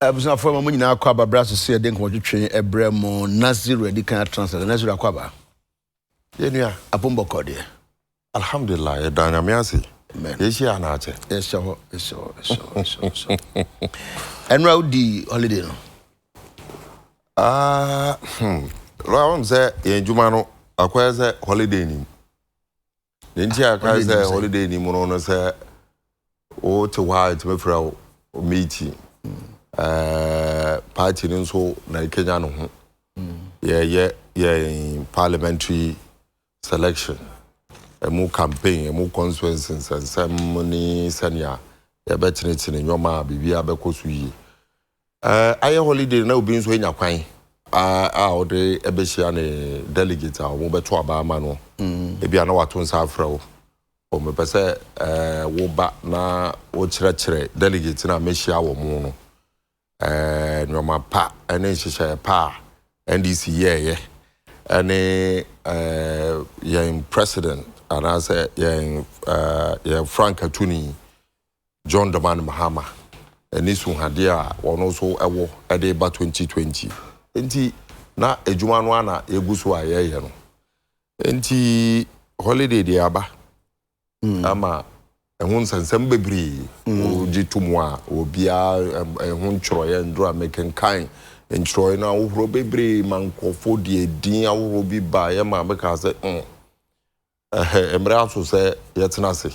abusua for mo nyina akwa babra so se den ko twetwe ebremo Naziro edi kan transfer Naziro akwa ba yenua apombo kode alhamdulillah e dan nyame ase yeshi anaache eso enra udi holiday no rawon say yenjuma no akwa say holiday ni nti aka say holiday ni mo no say o to wa to me fra meeting party nso na Kenya no ho yeah parliamentary selection emu campaign emu constituencies and ceremony senior ya betinetine nyoma bibia bekosu yi aye holiday na obi nso enya kwan ode ebehia ne delegate a wo beto aba ama no ebia na wato nsa afra wo o me pese wo ba na wo kire delegate na mehia wo mu no nyoma pa ene hyehyɛ pa NDC yeah ene yen president and I say yen Frank Atuni John Dramani Mahama enisu hade a won also ewo ede ba 2020 enti na ejuma no ana eguso ayeye no enti holiday dia aba ama ehun sansam bebre o gitumu a obia ehun chroye ndro american kind entroy na wo bebre mankofo de din awo bi ba ye ma be ka se emra so se yetena se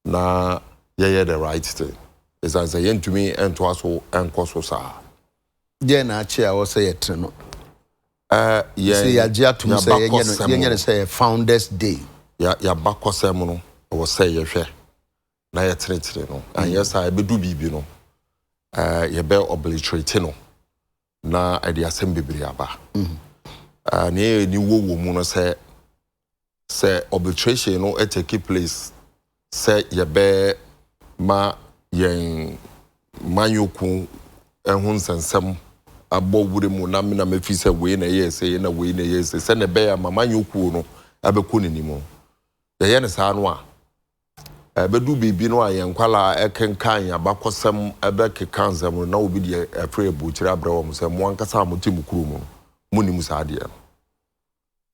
na ye the right thing is as say to me ento aso enkoso sa je na achi a wo se yetre no say ya je atum se ye no say founders day ya bakosem no wo say ye hwe na yetre no and yes I be do bibi no ye be obliterate no na ade asem bebere aba na ni wo mu no say arbitration no take place say ye be ma yen manyoku ehun sensem abowure mu na me na mefi say we na ye say na we na ye say na be ya manyoku no abeku ni mu ye ne sa no a bedu bibi no ayen kwala ekenkan abakosem ebekekansem na obi de afre buchira abrawo mu say mo ankasa amotimu kuru mu mu ni musa de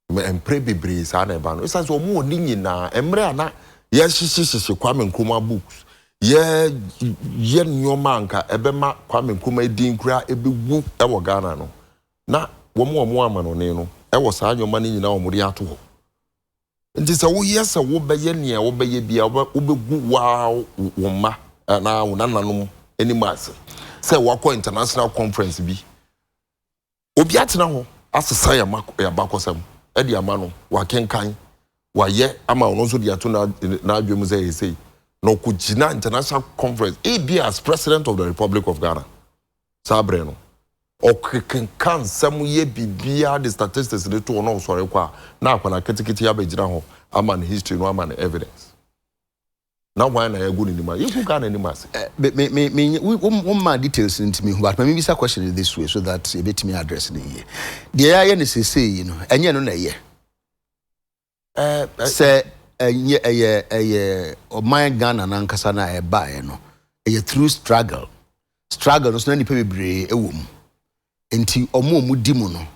me empre bebre sa na eba no isa so mo ni nyina emre ana ye hyehyehye Kwame Nkrumah books ye nyoma anka ebema Kwame Nkrumah din kura ebewu ewo Ghana no na wo mo amano ne no ewo sa nyoma ni nyina wo mo de ato ho nti se wo yesa wo beye ne wo beye bia wo begu wow wo ma na wo nananom animals se wo international conference bi obi atena ho asesa ya bakosam edi amano wa kenkan wa ye ama ono so dia to na adwemu say no kugina international conference be as president of the Republic of Ghana sabre no o kenkan sam ye bibia the statistics dey to no so rekwa na akwana ketekete ya begina ho ama na history no ama na evidence na why na ya go ni ma you Ghana ni mas we ma details into me but maybe this question is this way so that you bet me address the year the aya ne say you know enye no na ye say enye o my Ghana na nkasa na e ba ye no e through struggle no so na ni pebre ewo mu enti omo di mu no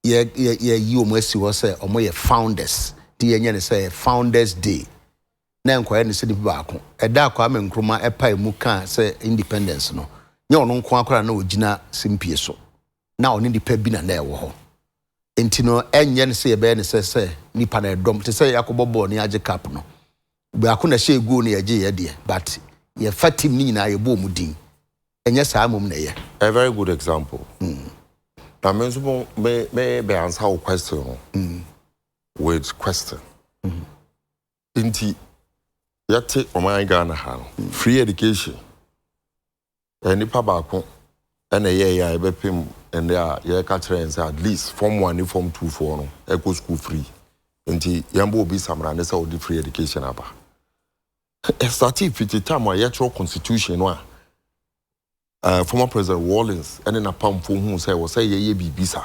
ye yi omo asi wo say omo ye founders di enye ne say founders day na enkwaya ne se di baako eda Kwame Nkrumah epa mu kan say independence no nye ono nko akora na ogina simpie so na oni di pa bi na ewo ho enti no enye ne say be ne say nipa na edom te say yakobobo ne age cap no baako na hye egu ne age ye de but ye fatim ni nyina ye bo mu din enye saa mom na ye a very good example na me so me answer your question with question inti yate oman Ghana ha free education nipa baako na ye ya ebepem and ye ka kire say at least form 1 and form 2 for no eco school free inti yambo obi samra ne say o free education aba started 50 time wa ye constitution no former President Rawlings and na pamfo hu say was say ye bibisa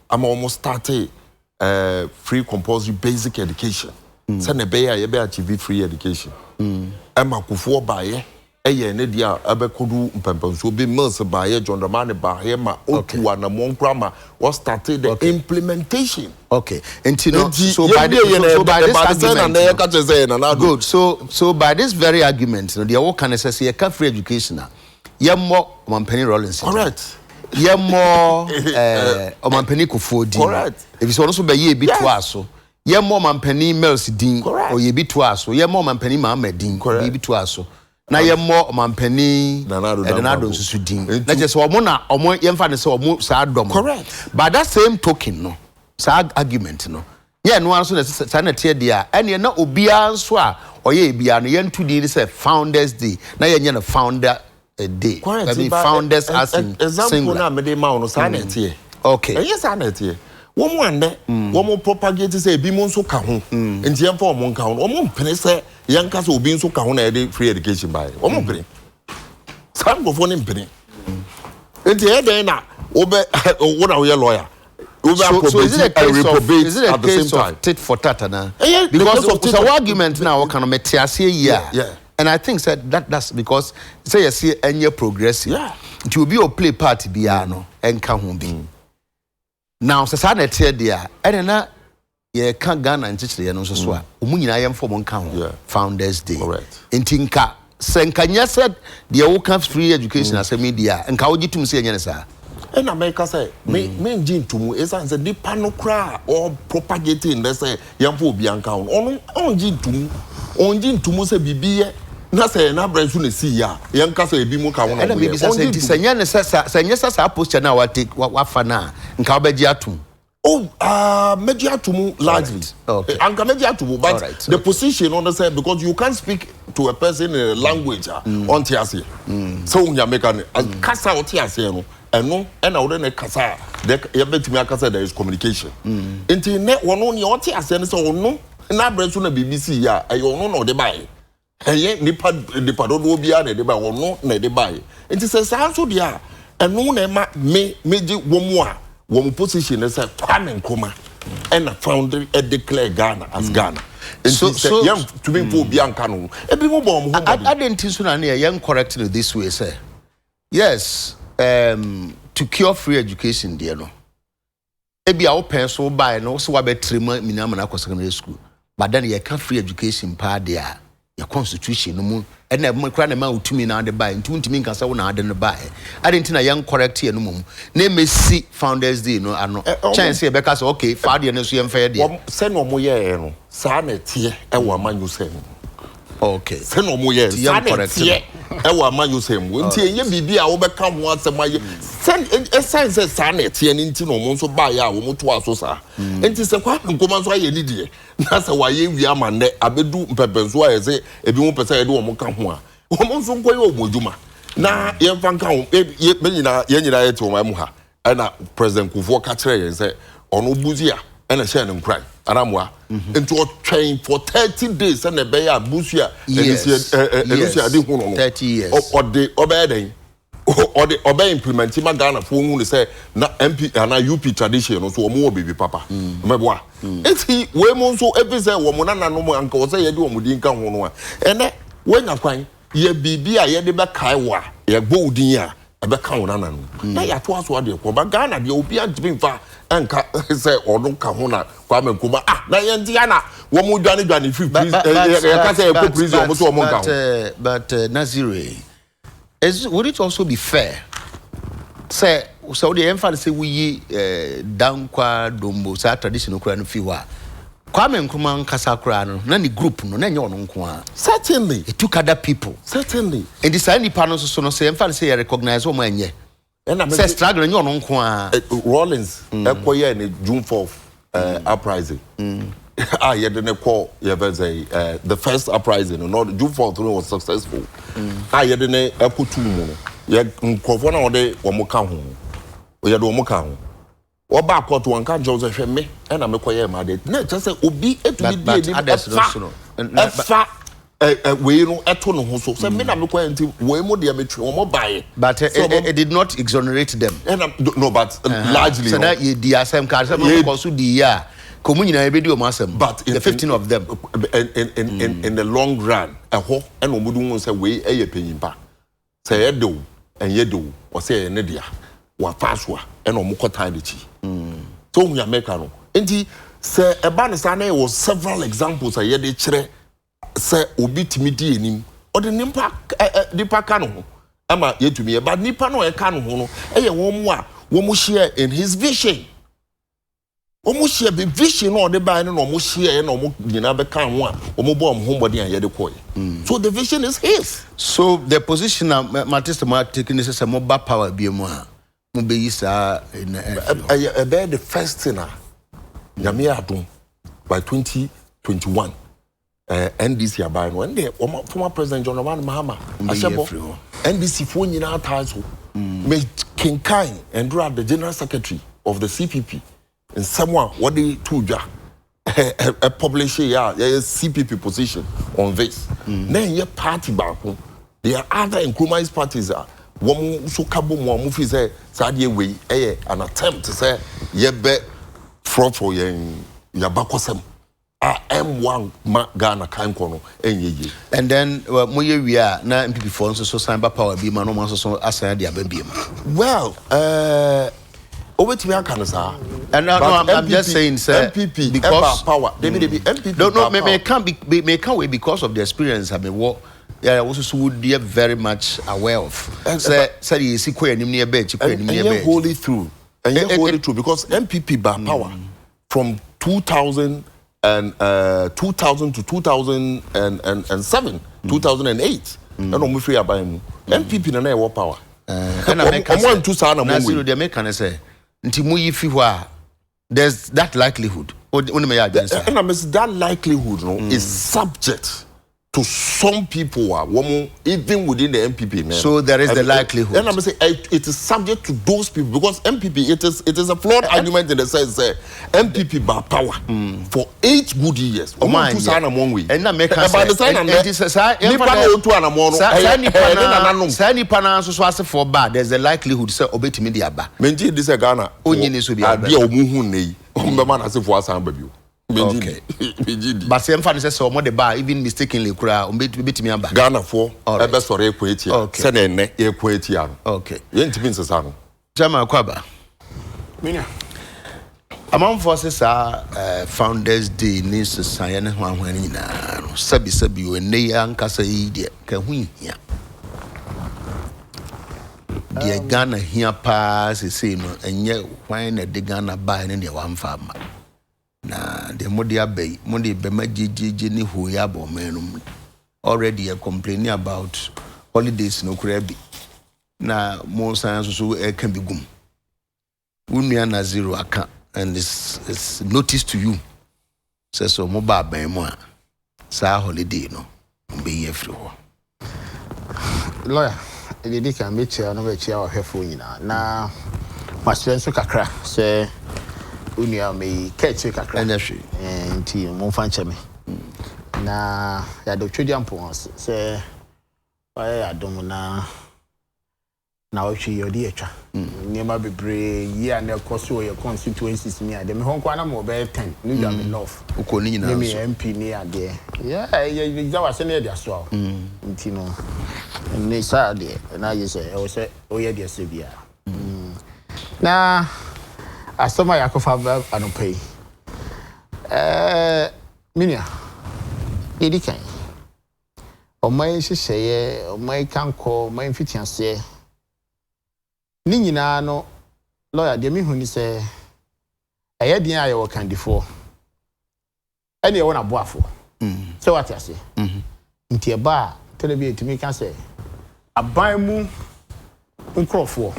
ama almost started free compulsory basic education say na be ya ye be achieve free education ama kufuo ba ye eye ne dia abekodu mpempenso be mills ba ye John Dramani ba he ma otu na monkrama what started the implementation. Okay. And so by good. So by this very argument, you know, the work can say a free education. More Mampeni Rollins. Correct. More Mampeni Kufodi. Correct. If it's also by ye bit so. More Mampeni Melsi Ding or ye bit so. More Mampeni Mohammed Ding or ye bit so. Now you're more Mampeni Nanado Sudin. That's just one or more infant or more sad dom. Correct. By that same token, no. Sad argument, no. Yeah, no answer sanity there. And you're not Obia Swa or ye be an yen 2 days a founders day. Now you're a founder day. Correct. I mean, founders as in example now, me de mount sanity. Okay. Yes, sanity. One more propagate say be monso kahon. In the end for one count, one penny say young castle will be so kahon a free education by one penny. Some go for him penny. In the end, now, over what are your lawyer? So is it a case of tit for tat now? Because of the argument now, what kind of material yeah. And I think that's because say you see any progressive. Yeah. It will be a play party piano and can be. Now, society there, and then you can't gun and teach the announcers. Umuni I am for one count. Founders Day. Correct. In Tinka, Senkanya said the old free education as a media and Kawaji to say yes. And America say, me gin to mu is a deep panocra or propagating, let's say, young for Bianca on gin to mu say Bibi. Na say na brand soon see ya young castle be mu ka won and maybe say senya ne sasa poster na what take what fana nka obeji atum meji atum largely anka meji atum but the position on the side because you can't speak to a person in a language on tiase so unya make an kasa o tiase no eno na wo na kasa de ye betimi akasa there is communication enti ne wono ne o tiase ne so wono na brand soon na BBC ya ayo no no de bai eye nipa do bia na de ba wono na de bai enti se sa so dia eno na ma meji womu a womu position na say Kwame Nkrumah and founder declare Ghana as Ghana so young to be for bianca no e bi mo bom ho I didn't think so na young correct it this way say yes to cure free education there no e bi a wo pen so buy no so wa betrema minama na secondary school but then you can free education pa there your constitution no mu and na kra na ma utumi na de buy ntumi nka say wo na de no buy I didn't na young correct here no mum na Messi Founders Day no ano chance e be ka say okay fa de no so yem fa de say no mo ye no sa na tie e wo amanyu say okay say no mo ye sa na tie e wo amanyu say mo nti ye bibi a wo be ka ho asem aye send essence sa na tie ni nti no mo so buy ya wo mo to aso sa nti se kwa nkoma so aye ni die na se wa ye wi amane abedu mpepenso a ye se ebi mo pese ye de wo mo ka ho a wo mo so nkoye wo modjuma na ye mfa ka ho me nyina ye to ma mu ha na president Kufuor ka kire ye se ono buzi a na share ne nkran aramwa into train for 30 days and be ya busu a elusia de hu no 30 years ode obeden ode obey implement ma Ghana fo hu ne say na MP na UP tradition no so wo mo baby papa meboa eti we mo so every say wo mo nana no mo anka wo say ye de wo mo din ka ho no a ene we nya kwan ye bibi a ye de be kai wa ye gbo udin a ebe ka ho nana no na ya to aso ade ko ba Ghana de obi antimi fa anka say odun ka ho na Kwame Nkrumah na ye ntia na wo mo dwane 50 ye ka say e prison wo so wo mo nka ho but Nazire would it also be fair say so the emphasis say we dankwa dombo sa traditional kura no fi wa Kwame Nkrumah kasa kura no na ni group no na nye ono nko a certainly it took other people certainly and the same panel so no say emphasis say recognize wo manye say struggle nye ono nko a Rollins ekoye ni June 4th uprising ye didn't call the first uprising no June 4th was successful ye didn't put mu ye nkofo na ode wo mo ka ho ye do mo ka ho wo ba court wan ka jo so hwe me na me koye ma de na just say obi etumi die ni fa we no eto no ho so say me na me koye nti we mo de me twe wo mo bae but it did not exonerate them no but largely so that the assembly card some ko so di ya Communion everybody masem. But the 15 of them. In the long run, a ho and omudu say we a penimpa. Say do and ye do or say nedia wa faswa and omukota de chi. So we are mekano. Enti say a banisane was several examples a ye de chere say obi timidi enim or the nimpa nipa kanu ama ye to me but nipa no e kanu ho no eye wo mu share in his vision. Omo share be vision no de buy no omo share no omo nyina be kan ho a omo bo omo hombody an ye de koy. So the vision is his. So the position Manchester taking is a mobile power be mo a mo be yisa in the first thing nyame adom by 2021 NDC abai no and the former president John Mahama ashebo NDC fo nyina taa so me kinkai and the general secretary of the CPP and someone what they told ya a publisher CPP position on this. Then your party back there are other Nkrumah's parties are one so kabo mo mo fi say sadie we an attempt to say ye be fraud for ya bakosem M1 Ghana kan kono enye. And then mo ye wi a na MPP for so cyber power be man no so asan dia ba bi. Well over to me, and no, I'm just saying, sir, MPP because power. MPP. No, may can't wait because of the experience. I mean, what also would be very much aware of. Say, you see, queer near bed, and wholly through, because MPP by power from 2000 to 2007, 2008, and I'm free about MPP na na power. And I make one two sana mo we. They make can say. Nti mu yi fi hwa there's that likelihood only me against and I miss that likelihood no is subject to some people even within the MPP now. So there is the likelihood and I must say it is subject to those people because MPP it is a flawed argument in the sense that MPP by power for 8 good years and I make by the time for bad there's a likelihood say obetimi dia ba menji this Ghana onyini so bia ba omuhu nei ombe na se fo asan ba bio. Okay. But same fan says so more the bar even mistakenly kura betimi aba Ghana for ebe sore ekwetia se na enne ekwetia. Okay. Ye ntimi nsesa no jama kwaba minya among forces are founders day ni sesaya ne hwan nyina no sabi we ne ankasa yi de ka hu hia de Ghana hia pa se no enye hwan na de Ghana ba ne de wamfa ma na de modi abai modi be magigigi ni hu ya bo menum already complaining about holidays no kurabi na mo san so e kan bi gum unua na zero aka and it's notice to you say so mo ba ban mo a sa holiday no be ye free ho lawyer edidi kan me chia no be chia o hwefo nyina na masren so kakra say unua me catch kakra nti mo fa nche me na ya do twedi ampo say why adom na ochwi yodi etwa niema bebre yi an ekoso wo ye constituencies mi ade me hon kwa na mo be 10 ni dwa me love uko ni nyina so MP ni ade ye za wa se ne de aso nti no ni sa de na ye se o se o ye de se bia na asoma yakofa ba anopai minia edi kan o mai hihye o mai kanko mai fitianse ni nyina no lawyer de mi hu ni se ayedin aye wo kandifo ene wo na boafo se what ase nti e ba telebi etimi kan se aban mu nkrofo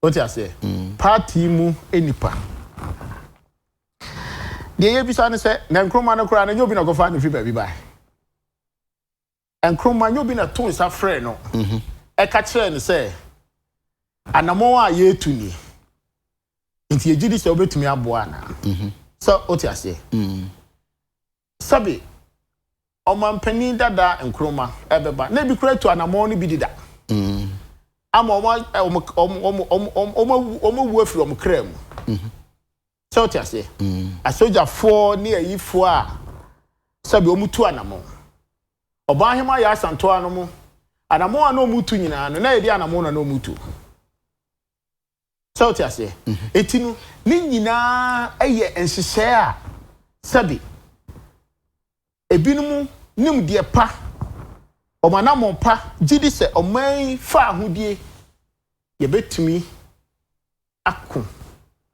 what ase party mu enipa de ye bisa ne se na Nkrumah no kra na nyobi na go fa no fi ba bi ba Nkrumah nyobi na ton sa frɛ no e ka kire ne se anamo a ye tuni nti ejidi se obetumi aboa na so oti ase sabi omampani dada Nkrumah ebeba na bi kura tu anamo no bi dida ama omo wu afiri omo kram So what you say? A soldier for near you for sabi omutu anamo. Obahima ya santo anamo. Anamo no mutu nyina no na edi anamo na no mutu. So what you say? Etinu ni nyina eye enhyehyɛ a sabi ebinumu nim de pa omanamo pa gidi se oman fa ahodie ye betumi akụ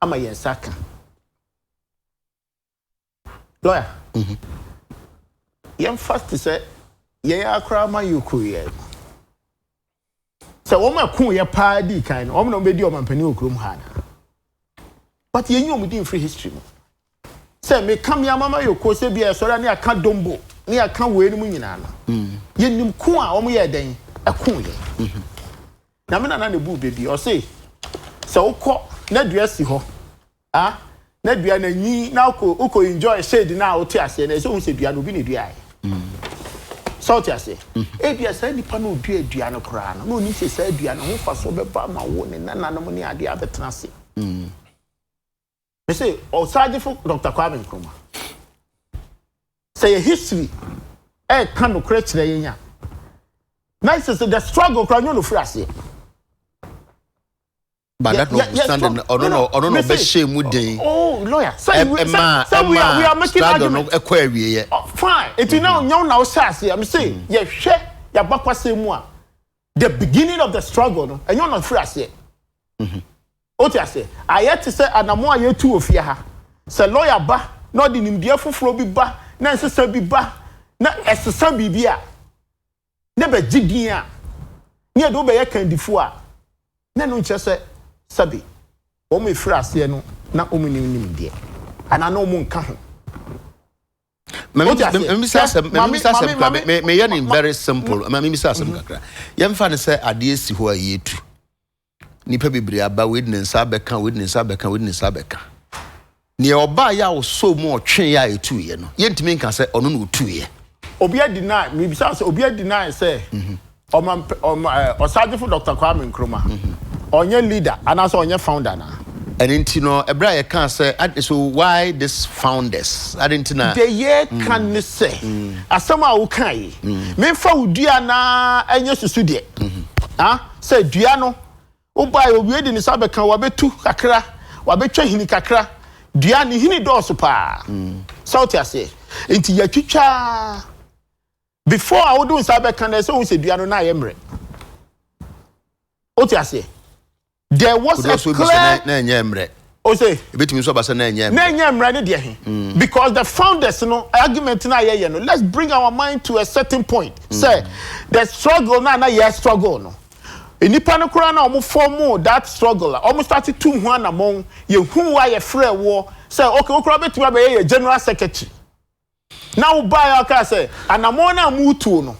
ama yensaka lawyer yem first say ye akra ma yoku ye se wo ma ku ye pa di kan o no be di o mampani okrom ha na but ye nyom di free history se me kam ya mama yoku se bia so na aka dombo ni aka we ni mu nyina na ye nim ku a o mo ye den aku ye na me na na bu bebi o say se ukọ na dua si ho na dua na nyi na uko enjoy shade na o ti ase na so se dua no bi ne dua ai so ti ase e bia sa nipa no dua no kra no ni se sa dua no ho fa so be ba ma wo ne na no ne ade abetena se me say o saje for Dr. Kwame Nkrumah say history kan no kra kire yenya na say the struggle kra nyo no free ase. But that notwithstanding, no be shame den. Oh, lawyer. So we are making argument. Fine. It now now say I'm saying, yeah, share ya bakwa say mu a. The beginning of the struggle no, and you're not free ase. Oti ase. Ayet say anamo aye tu ofia ha. Say lawyer ba, no di nimdie foforo bi ba, na nsesa bi ba, na esesa bibia. Na be gidin a. Ne do be ye kandifo a. Na no nche say sabi o me free ase no na o nim de ana no mo nka ho me yan very simple me say asem kakra yem fa ne say ade si ho ayetu nipa bebre aba witness abeka ne oba ya wo so mo otwe ya etu ye no yentimi nka say ono no otu ye obi deny me bi say obi deny say osaje for Dr. Kwame Nkrumah onye leader and also onye founder na and intino ebra ye can say so why this founders adentina the year can say asama wo kan yi me fa udua na enye susu de say dua no wo ba obi di ni sabe kan wa betu kakra wa betwa hini kakra dua ni hini dɔɔso pa south ase enti ya twitwa before I would do sabe kan say wo se dua no na ye mre oti ase there was a clear na nyemre o say ebetimi so basa na nyemre ne de he because the founders no argument na ye no let's bring our mind to a certain point say the struggle na ye struggle no enipa no kura na omo form that struggle omo started to hu anamon ye hu wa ye frɛ wo say okay okura betimi ba ye general secretary now buy aka say anamon na mutu no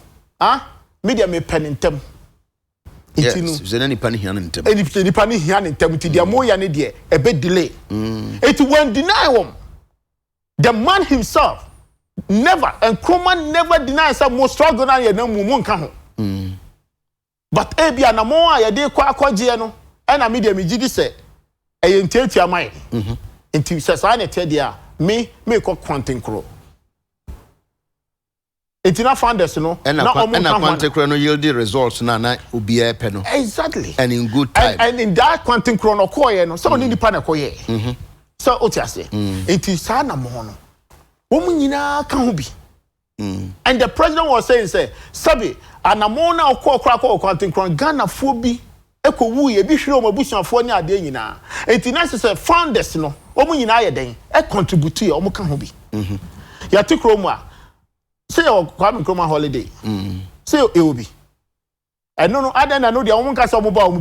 media me penintem. Yes, any pani here and tem. Any pani here and tem to the more yani de a bit delay. It won't deny him. The man himself never and Nkrumah never denies some more struggle than you know mumun kan. But ebi anamo ya de kwa kwaje no and media me gidi say e yenteti amai. Nti say I tell dia me ko kwanten kro. It's not founders, no. And a quantum no yield the results na ubi a penal. Exactly. And in good time. And in that quantum chrono coy, no, so need the panel coy. So what you say? It is sana mono. Woman yina can be. And the president was saying, say, Sabi, and a mona or crack or quantum chron, Ghana phobi, echo woo, a bishop of bush and phone a day yina. It's necessary founders, no. Woman yina day, a contribute to your omokan hobby. Yati chroma. Say your Kwame Nkrumah holiday. Say it will be. And no, I don't know the woman can say mobile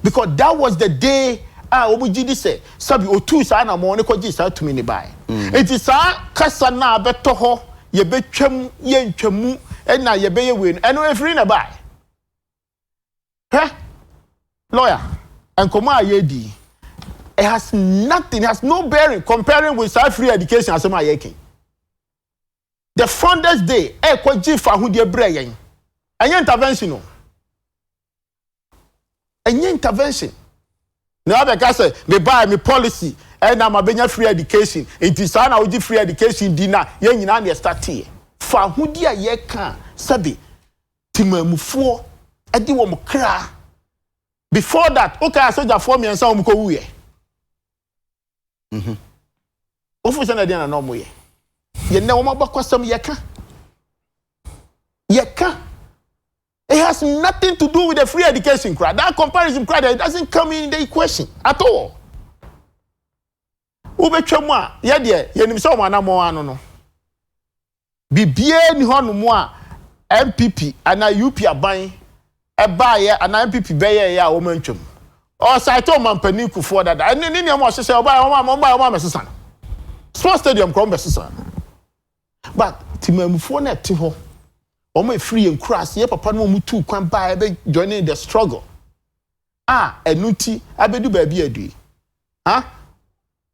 because that was the day Obujidi say, Sabi O2 sana mo ne kwaji sa to me ni buy. It is kasa na beto ho ye betwam ye ntwamu e na ye beye we no every na buy. Lawyer, and Koma Yedi. It has nothing, it has no bearing comparing with free education as my yeki. The Founders Day, kwaji fa hu de bre yen. Anya intervention no. Anya intervention. Now because say me buy me policy and I'm a free education. It is an audio free education dinner. Yen in an start here. For who dear ye can, Sabi, Timamufu, Ediwam cra. Before that, okay, I said that for me and some go ye. Officially, I didn't know me. You know what custom ye can? Ye can. It has nothing to do with the free education crowd. That comparison crowd, it doesn't come in the equation at all. Ube choma, yeah, dear, you so man, no. Bibie ni hono mo a MPP and a UP aban e buy and MPP beye ya o mantwam. O site o mampani ku for that. And ni mo hye o buy o mesesa. Sports stadium krom besesa. But timamufo na te ho. O ma free and cross ye papa no mu tu kwan buy be joining the struggle. Enuti abedu ba bi adui.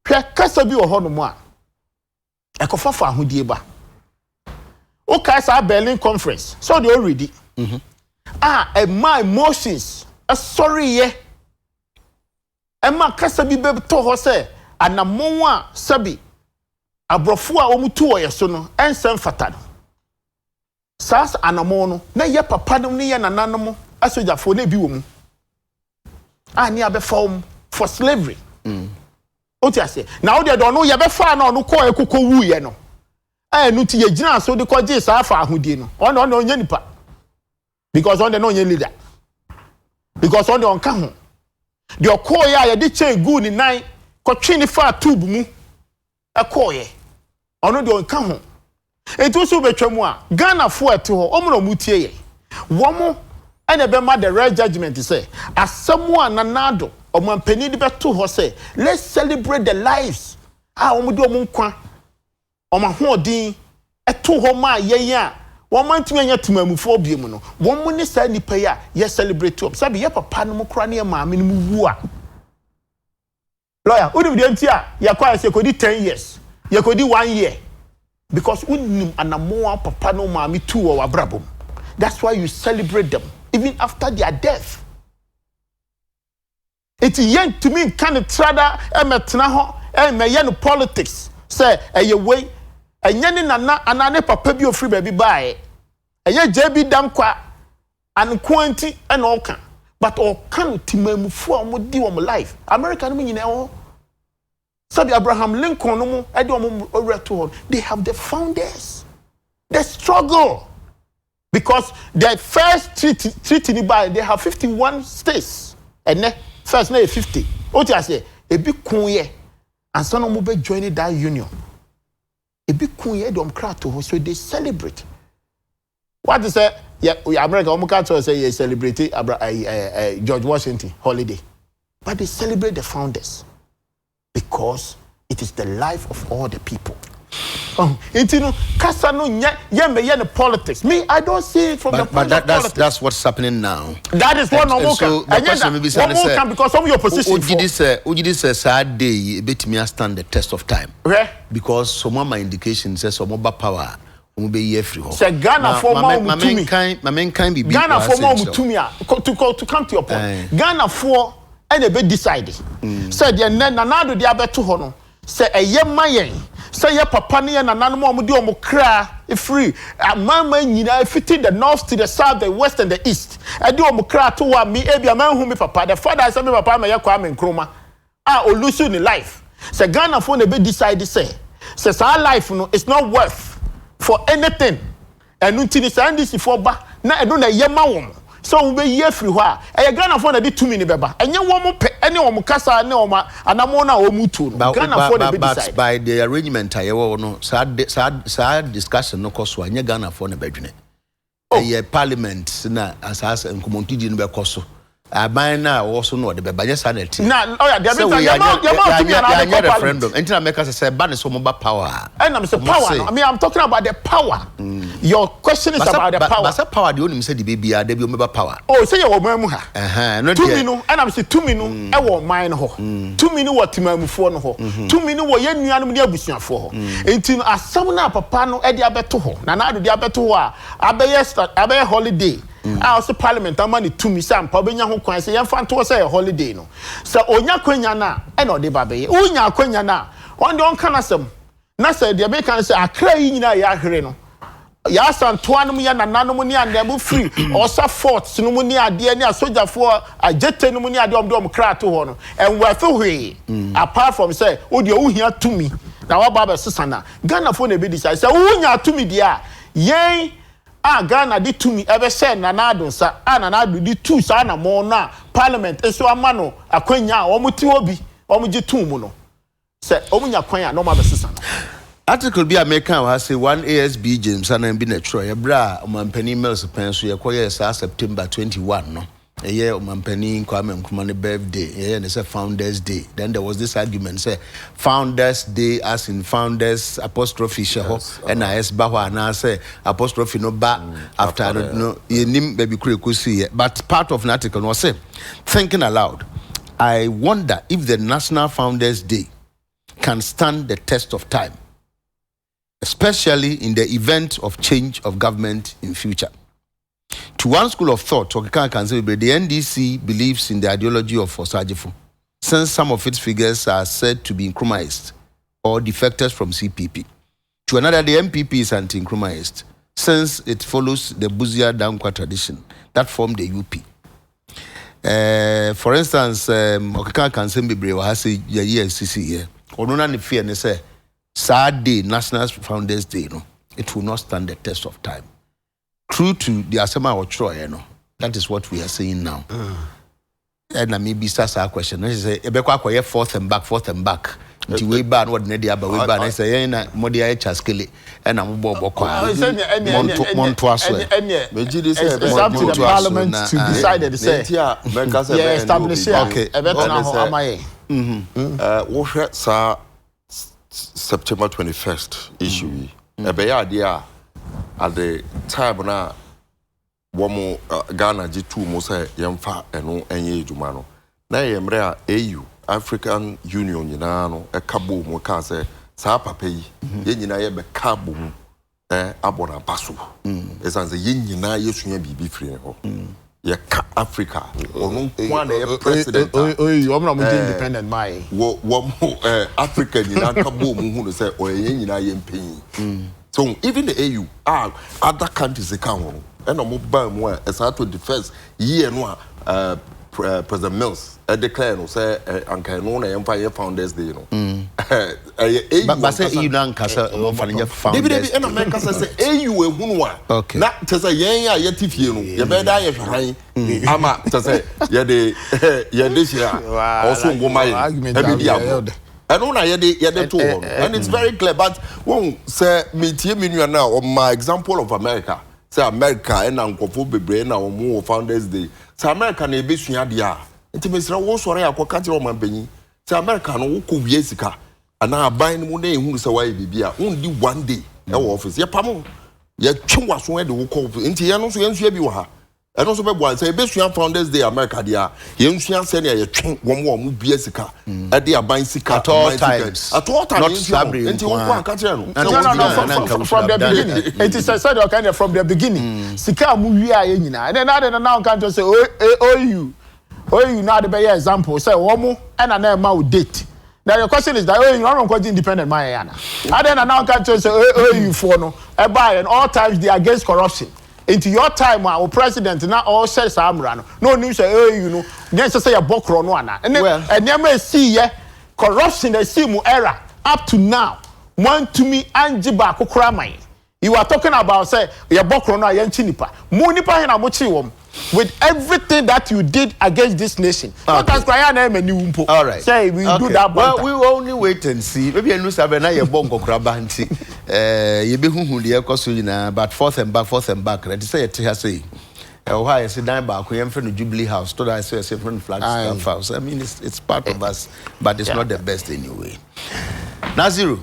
Hwe kasa bi wo hono mo a. Ekofafa ahodie ba. Okay, so Berlin conference. So they already. And my emotions. Sorry, yeah. And my kasabi baby told her say, and a moa sabi. A brofua omutu or yasono, and some fatado. Sas anamono, na ye papa ni and an animal, as with a phone bium. Near be for slavery. What I say? Now they don't know you be fan or no call a cuckoo woo, you know. Nuti ye jina so de kwaje sa afa ahudie no on onye nipa because on the no onye leader because on the onka ho de okoye a ye de chain gu ni nan kotwe ni fa tube mu ekoye ono de onka ho etu so betwamu a Ghana fo ete ho omro mutie ye womo ene be ma the right judgment say asemu ananado omampani de beto ho say let's celebrate the lives omo de omo nkwa Oma hodin eto ho ma ye a won mantumi anya timamufo biem no won mu ni sa nipa ya ye celebrate up sabi ye papa no mukra ne maame no mu a lawyer udi de ntia ye kwa se kodi 10 years ye kodi 1 year because unim anamo papa no maame tu o wabrabom. That's why you celebrate them even after their death. It's young to me kind of trada emetna ho me ye no politics say eye way enyane nana anane papa bi ofri ba bi bae eye JB dam kwa an kwanti and all can but all can timamufo omodi wo life America no nyina ho sabi Abraham Lincoln no mo ede omo reto they have the founders the struggle because their first treaty by they have 51 states and first na 50 what I say e bi kun ye and some of them joining that union. A big queen dom crato, so they celebrate. What is that? Yeah, America, Omukato say they celebrate George Washington holiday. But they celebrate the founders because it is the life of all the people. Kasano the politics. Me, I don't see it from the point of politics. That's what's happening now. That is one more so because some of your position. This sad day, bit me stand the test of time. Okay. Because some of my indications says some mobile power will be here free. Say Ghana for more my main kind be Ghana for more to come to your point. Ghana for and a bit decided. Said the nanado the abeto hono. Say a young mayen. Say ya papa ne na nanamo amudi omo kra free mama nyina fitting the north to the south the west and the east e de omo kra to wa me ebia man hu me papa the father say me papa me yakwa me nkroma olusu ni life say Ghana for na be decide say our life no it's not worth for anything and until say this for ba na e do na ye ma wo so we be ye free ho e Ghana for na be 2 minutes beba enye wo mo pe ene wo mo kasa ne wo ma anamo na wo mu tu no Ghana for na be decide by the arrangement ayewo no sad discussion no koso anya Ghana for na bedwene e parliament na asas enkomontidi no be koso aban na also no de beba nya sanity na there be referendum entina make us say ban so mobile power and I'm say power I mean I'm talking about the power your question is about the power but power the only say the baby there be mobile power say you mamu ha no 2 minu and I'm say 2 minu e wo mine ho 2 minu wo timamufo no ho 2 minu wo ye nuanu ne abusuafo ho enti asam na papa no e de abeto ho na na de abeto ho a abeye holiday Also parliament amani to me sam pa benya ho kwan say yemfa to say a holiday no say onya kwanya na e no de ba be onya kwanya na on de on kana sem na say de be kan say akra yi nyina ya hwere no ya santoa no ya nananom ni ande bu free osa fort no mu ni ade ni asojafo agete no mu ni ade omdom krato ho no and we fe hwe apart from say o de o hia to me na wa ba be sesana Ghana fo na be decide say o nya to me dia yen Ghana di to me ebe say nanado sa nanado di two sa na mo na parliament eso amano akwanya o muti obi o mu gitu mu no say o mu nya kwan a no ma be sesana. Article be American has say one ASB James and be Troy bra Mampeni Mills penso ye koye September 21 no a year Mampeni Kwame Nkrumah birthday and it's a Founders Day. Then there was this argument say Founders Day as in Founders apostrophe sheho NIS bahwa na say apostrophe no ba after no nim baby kusi. But part of an article was say thinking aloud, I wonder if the National Founders Day can stand the test of time, especially in the event of change of government in future. To one school of thought, can say the NDC believes in the ideology of Osajifo, since some of its figures are said to be Nkrumahist or defectors from CPP. To another, the MPP is anti-Nkrumahist, since it follows the Buzia Dankwa tradition that formed the UP. For instance, Okaka can say CC here. Onuna ni fear ne say sad day, National Founders Day, no, it will not stand the test of time. True to the Asema or Troy, no, that is what we are saying now. And I maybe start our question. I say, Ebekwa fourth and back. Until way back, what Nedi Abba way back. I say, Modia Chaskele, and I'm Boboko. It's up to the parliament to decide it. Say, yeah, establish it. Okay, September 21st issue. A bad idea at the time na womo Ghana G2 Mose Yamfa and any Jumano. Na yemrea AU African Union yinano a kabo mo ka say sa papa yi yina ye be kabo abona baso. Esanse yina yesua bibi free ho. Ye ka Africa onu kwa na president I'm not independent my wo Africa nyina kabo mu hu say oye nyina ye mpanyi. So even the AU other countries they come and no ba mu as at 21st year no President Mills declare no say anka no na Empire Founders Day no but say EU na nkasa no Founders and America say AU ehunu a na tese yen ya yetifie no ye be da ye hwan ama tese ye de shia also go my e and on I too, and it's very clear. But when say me now on my example of America, say America and Uncle Bebre now more Founders Day. Say America ne be suya dia. Enti me sra wo sore akoka ti o man panyi. Say America no wo ko wiesika ana aban mu na ehunu say why bibia. Undi one day e wo office. Ye pam ye twa so e de wo ko. Enti ye no so ye nsua bi wo ha. And also, say, best Founders Day America, dear, you send a train one more biasika at the buying sika at all times. At all times, from the beginning. It is said kind of from the beginning. Sika Muya, and then I now can't just say, you now the better example, say, Womo, and I never date. Now the question is that you're not quite independent, Mayana. And then I now can't just say, you for no, I buy, and all times they are against corruption. Into your time, our president now all says Amran. No news, you know, just say a bokro no ana. And never see corruption the same era up to now. One to me Anjiba Kukramai. You are talking about say your bokro no yanchinipa. Munipa hina mochi wom. With everything that you did against this nation. All right. Say we do that. Well, we will only wait and see. Maybe I know Sabena your bongo crabanti. You be who the Ecosulina, but fourth and back. Let's say it has say. Why I sit down back, we am from the Jubilee House. Today I say a different flag house. I mean, it's part of us, but it's not the best anyway. Naziru.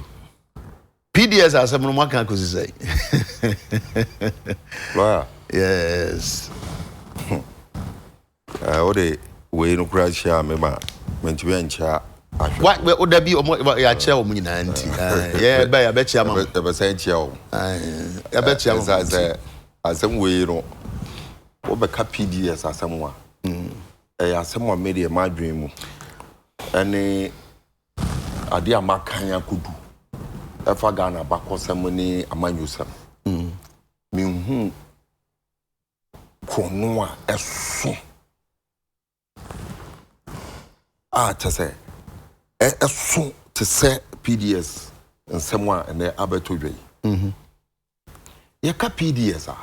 PDS has some more can say. Yes. Ode we no crash here me ma mentwe ancha what would there be ya chair o nyina anti yeah be ya be chair ma be say chair o ya be chair say asem we no wobɛka PDS asɛm a ɛyɛ asɛm a mede ma adwen mu ɛne ade a makan akodu ɛfa Ghana bakɔsɛm ne amanyɔsɛm menhu kono a ɛso a kyɛ sɛ ɛso te sɛ PDS nsɛm a ɛnɛ abɛtɔ dwa yi yɛka PDS a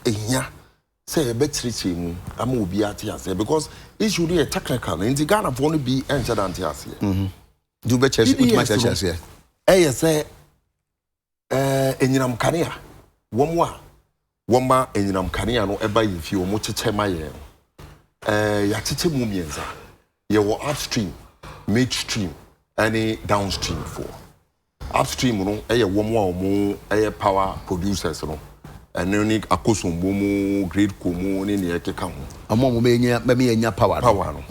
ehia say betrichi mu ama obi ate ase because issue dey technical nti Ghana for no bi enche dante ase do be chese utma chese ase say enyinam kanea womo a woma enyinam kanea no eba yefie omo cheche maye ya cheche mu mienza ye wo upstream midstream and downstream for upstream no womo a omo power producers no and unique akosombo mu grade komu ni ne ekeka ho amomo me enya power no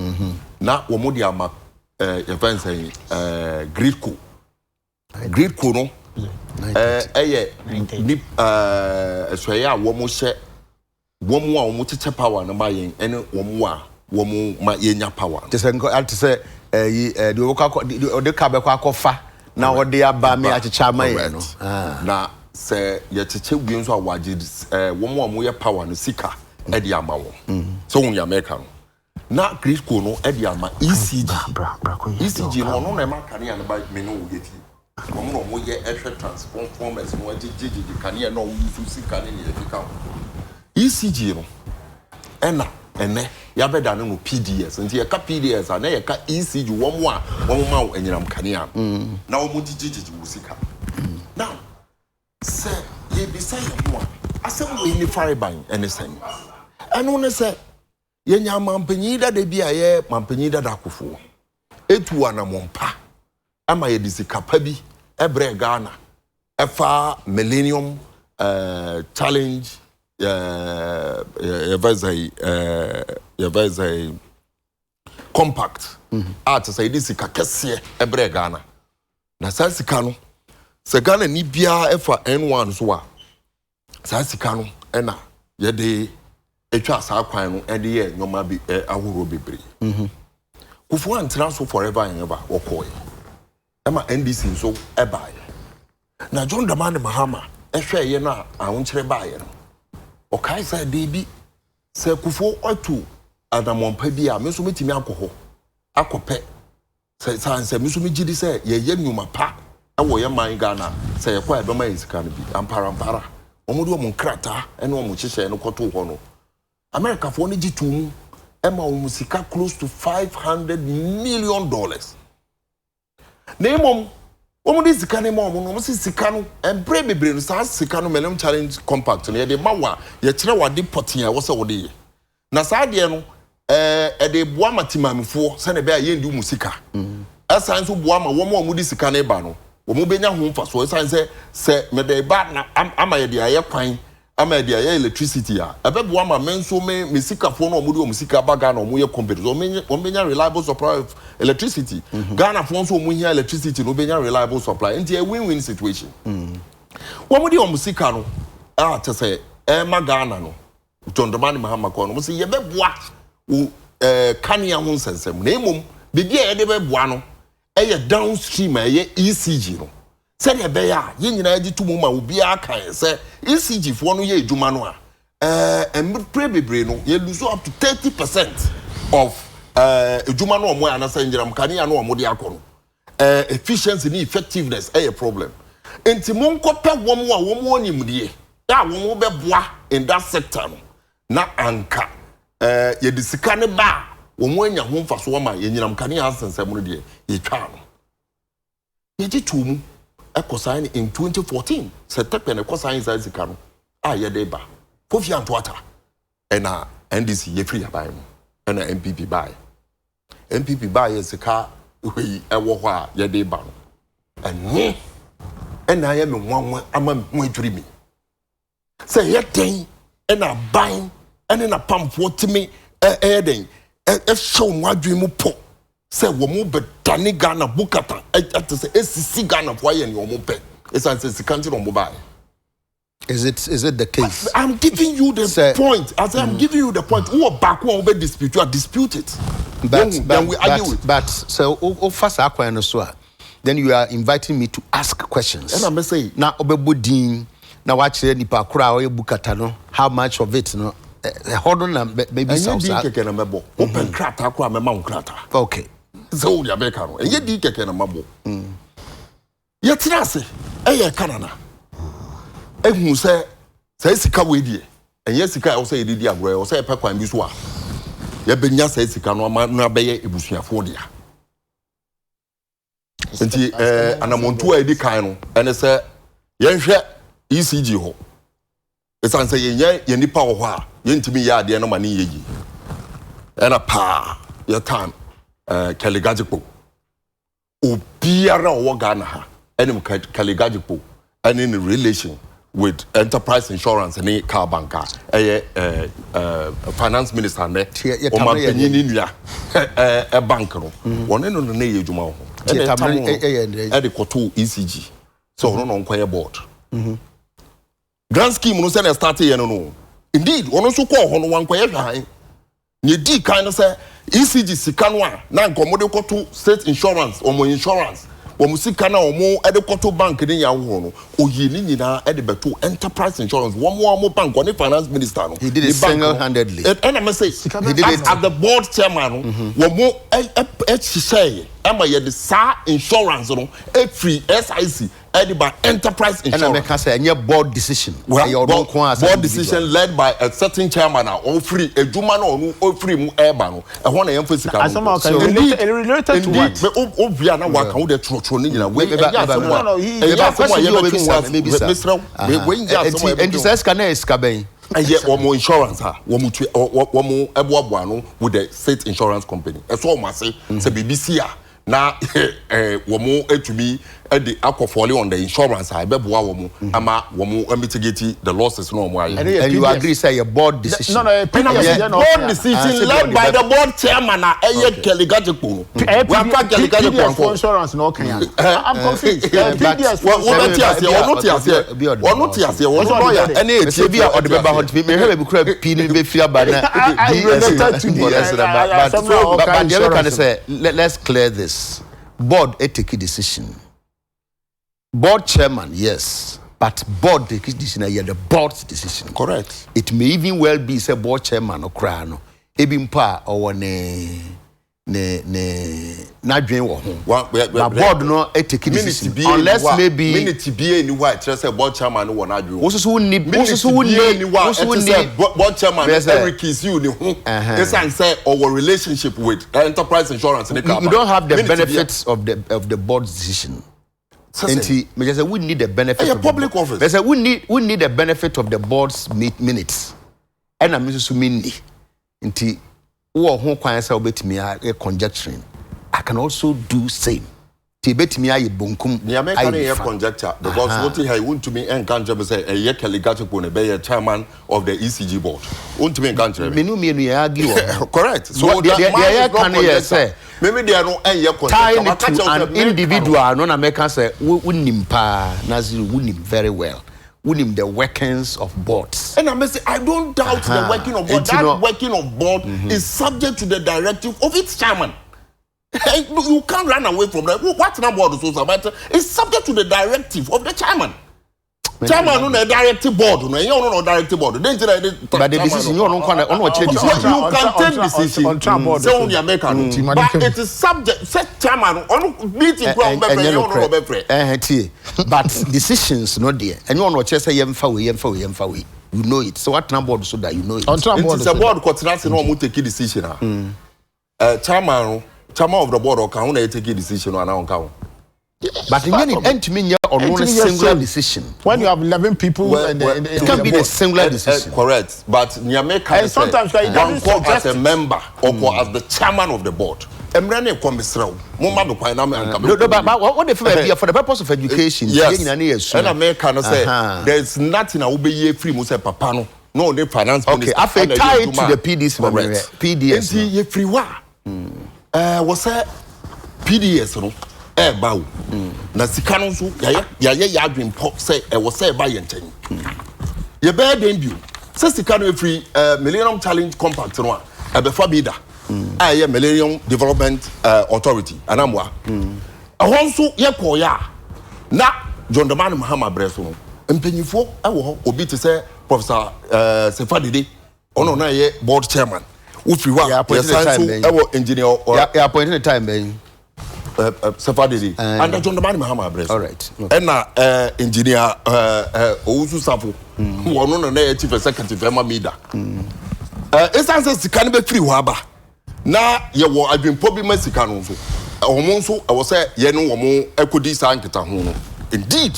na wo mo dia ma event say grade ko no ni so ya wo mo hye wo mo a wo mo cheche power no ba yen ene wo mo a wo mo ma yenya power te say de wo ka de ka be kwa kofa na wo de aba me achecha ma yen no na se ye cheche wi nso awaje wo mo ye power no sika e di ama wo so won ya America no na Grisco no e di ama ECG ECG no no na ma kane na ba me no wo yeti mo ye transformers no agigigi kane na wo fu sika ne ye fika ECG no ene ya beda no PDS nti ye ka PDS na ye ka ECG wo mo a wo ma wo enyinam kane na wo mo gigigi wo sika now say ye be say mo asem we ni fariban ene sen eno ne say ye nya mampanyi da bi a ye mampanyi da akofo etu anamompa ama ye disikapa bi ebre Ghana efa millennium challenge ye compact art say disika kese ebre Ghana na sasika no se Ghana ni bia efa N1 so a sa sika no na ye de etwa sa kwan no e de ye nyoma bi ahoro bebre kufu antena so forever and ever wokoy ema NDC so e bae na John Dramani Mahama hwe ye na ahonkyere bae no o kai sa de bi se kufu otu adamompa bi a me so metimi akoho akopɛ se me so me gidi se ye nyuma pa awo ye man Ghana say ye kwa ebema yisika no bi ampara omodu omo krata ene omo kyehye no kɔto hɔ no America for no gitum ema omo sika close to $500 million na emom omo di sika ne omo no si sika no embre bebre no sa sika no Millennium Challenge Compact no ye de mawa ye kyerɛ wade potia wo se wo de na sa de no e de boa matimamfo se ne be a ye ndi musika asan so boa ma wo mo di sika ne ba no wo benya ho mfa so esan se me dey ba na ama ye dey aye kwan ama ye dey aye electricity a ebebo ama men so me sikafo no omudi omusika ba Ghana omu ye competitor o benya reliable supply of electricity Ghana fo so omu hia electricity no benya reliable supply nti a win-win situation wo mudi omusika no a te se ma Ghana no John Dramani Mahama ko no mo se ye beboa wo kania ho nsensem na emom bibia ye de beboa no eye downstream eye ECG no said ye be ya ye nyina agi tumu ma obi aka se ECG fo no ye edwuma no a embre bebre no ye lose up to 30% of edwuma no omo ana say ngiram kane ya no omo de akono efficiency ni effectiveness a problem enti monkopɛ wom a wom onimdie ya wom be boa in that sector no na anka ye disika ne ba womo anya ho mfa so ma ye nyinam kane asensem no de ye twa no ye gitumu ekosan in 2014 setepe ne kosan za sika no a ye de ba fofi antoata ena NDC ye free abai mu ena MPP bai ye sika we ewo ho a ye de ba no ena ye me nwanwa ama mu aturi mi say ye den ena ban ena na pamfo timi den show mwadwe mu po say wo mu bedane Ghana bukata at say esisi Ghana for ye ne wo mu pe esan say sika nti no mo bae Is it the case? I'm giving you the point. As I'm giving you the point. Who are back one over dispute? You are dispute it. Then we argue it. But so first then you are inviting me to ask questions. And I'm saying now obebudin now watch the pakura or bukata no how much of it no hold on maybe so open krata kwa mema krata. Okay. So you make no. And ye di keke na mabo. Ye tirase eye kanana. Ehun say sika we die. Enye sika e wo say didi agro e say pe kwan bi so a. Ye benya say sika no ma na beye ebusuafo dia. Nti anamontu a edi kan no ene say yenhwe ECG ho. Esan say ye nipa wo ho a yentimi ya ade no ma ne yeyi. Ena pa your time Kaligajipo obiara wo Ghana ha enim Kaligajipo and in relation with enterprise insurance and car banker finance minister ne o ma penyini nua bank no woni no na ye djuma ho e de koto ECG so no nkoye board grand scheme no say na start ye no indeed wono so ko ho no wankoye hwan ye di kind say ECG sika no a na nkomode koto state insurance or mo insurance wo sika na omo Adekoto bank ni ya wo no oyi ni nyina e de beto enterprise insurance wo bank on finance minister no he did it single-handedly and I say he did it at the board chairman wo mo say ama ye the sa insurance no free SIC by enterprise insurance and I make say any board decision board decision led by a certain chairman or free ejuma no o free mu eba no e ho na yem fa sika no so related to what obvia na waka wo de trotro ni nyina we and this can iska ben womo insurance ha womo eboaboa no with the state insurance company e so o ma say BBC a na womo etumi e de akofole on the insurance ha beboa womo ama womo mitigate the losses no mo aye and you agree say your board decision board decision led by the board chairman na eye Kaligajipo no we are Kaligajipo insurance no kan I'm confused ono tiase ono lawyer ene etie bia ode beba hot me hwe be kura pi ni be fia ba na but say let's clear this board take a decision. Board chairman, yes, but board take decision. The board's decision. Correct. It may even well be say board chairman or crano. Ebimpa or na dwen wo ho. Na board no take decision. Unless maybe minute be any white say board chairman no na dwen. Wo so need board chairman every kiss you ni ho. This and say our relationship with enterprise insurance. You don't have the benefits of the board's decision. Enti me say we need the benefit of public office. Me say we need the benefit of the board's minutes. And I'm so many. Enti wo ho kwan say obetimi a conjecturing. I can also do same. Ti betimi aye bonkum. Ni America na conjecture because what he want to me encounter say e Kaligajipo ne be chairman of the ECG board. Want to me encounter me. Menu ya argue. Correct. So the can say maybe they are no tie to an individual no na make say unim pa naziru unim very well. Unim the workings of boards. And I say I don't doubt the working of board. That working of board is subject to the directive of its chairman. You can't run away from that. What's the board so it's subject to the directive of the chairman. Chairman on a directive board, no, you no directive board. Then but the decision you can take decision on board. So on the American, but it is subject. Set chairman on meeting but decisions no there. And you know what say yemfa we. You know it. So what board so that you know it. It's a board coordination no mo take decision. Chairman of the board can only take a decision on our account. But in mean on a singular decision. When you have 11 people it can be the singular decision. Correct. But Nyame can sometimes as a member or as the chairman of the board. Emrane komisra mo be kwan na me anka. But what if for the purpose of education, and America no say there is nothing I will be free mo say papa no the finance minister. Okay, after tied to the PDS PDS. Ye free wa. Was say PDS no ba wo na sika no so ya adwen pop say e wo say ba ye nchen ye be den bio se sika no free Millennium Challenge Compact no a be fa bida aye Millennium Development Authority anamwa ahonso ye koya na John Dramani Mahama Breso no mpanyifo ewo ho obi te se Professor Sefadide ono na ye board chairman ufiri wa ya sanso ewo engineer ya appointed the time ben Sefadide and John Dramani Mahama Breso all right and na engineer Owusu Safo ono na ye chief executive ema mida esanse sika ne be free ho aba na ye wo adwempo bi ma sika no so omo nso e wo se ye no wo mo ekodi sanketa ho no indeed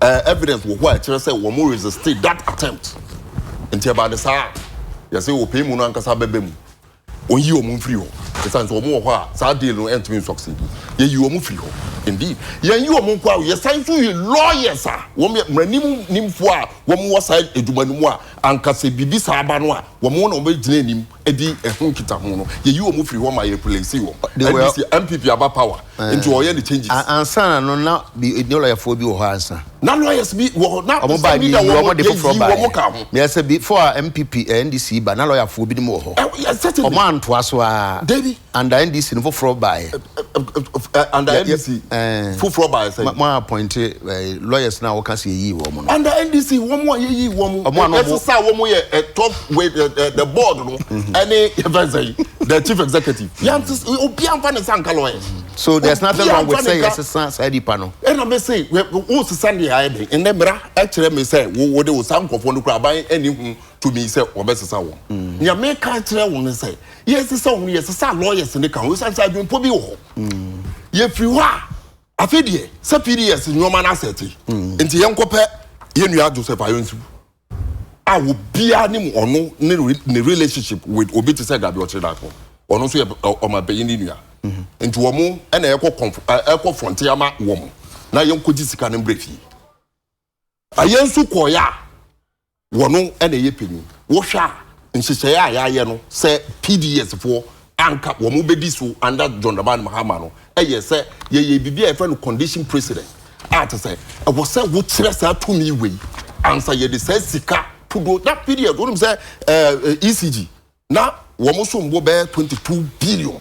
evidence wo why tell say wo mo resist that attempt until about the sa you say wo pay mu no ankasa bebe mu onyi wo mo free ho esanse wo mo wo a sa deal no entimi succeed ye yi wo mo free ho indeed ye yi wo mo kwa ye sign so you lawyers a wo mranim nimfo a wo mo side edumanimu a ankasa bibi sa aba no a wo mo na wo be gina nim edi ehun kita ho no ye yi wo mo free ho ma ye police wo MPP aba power into all the changes ansa no na bi lawyer for bi wo ha ansa na lawyers bi wo na omo ba bi wo de for ba me say before MPP NDC ba na lawyer for bi nim wo ho omo anto aso a David and NDC no for by and NDC for by say ma appoint lawyers na wo ka say yi wo mo no and NDC wo mo yi wo mo say wo mo ye top with the board no any advisor the chief executive obi amfa ne sanka lawyers so there's nothing wrong with saying yes side panel and I may say wo Sunday hide in the actually me say wo de wo sankofo no kura ban ani hu to me say wo besesa wo ya me ka kire wo say yes say lawyers ne kan wo say adwempo bi wo ye free wa afedie say PDS nyoma na aseti enti ye nkopɛ ye nua Joseph Ayonsu a wo bia ni mu ono ne relationship with obi to say gabi ochidako ono so ye o ma be ni nua enti wo mu na ekɔ frontier ma wo mu na ye nkoji sika ne brefi Ayonsu koya wono na ye penyi wo hwa nhyehyɛ ya ye no say PDS for anka wo mu bedi so under John Dramani Mahama no eye say ye bibia e fa no condition precedent to say e wo say wo kire sa to me we ansa ye de say sika to do that period wo say ECG na wo mu so mbo be $22 billion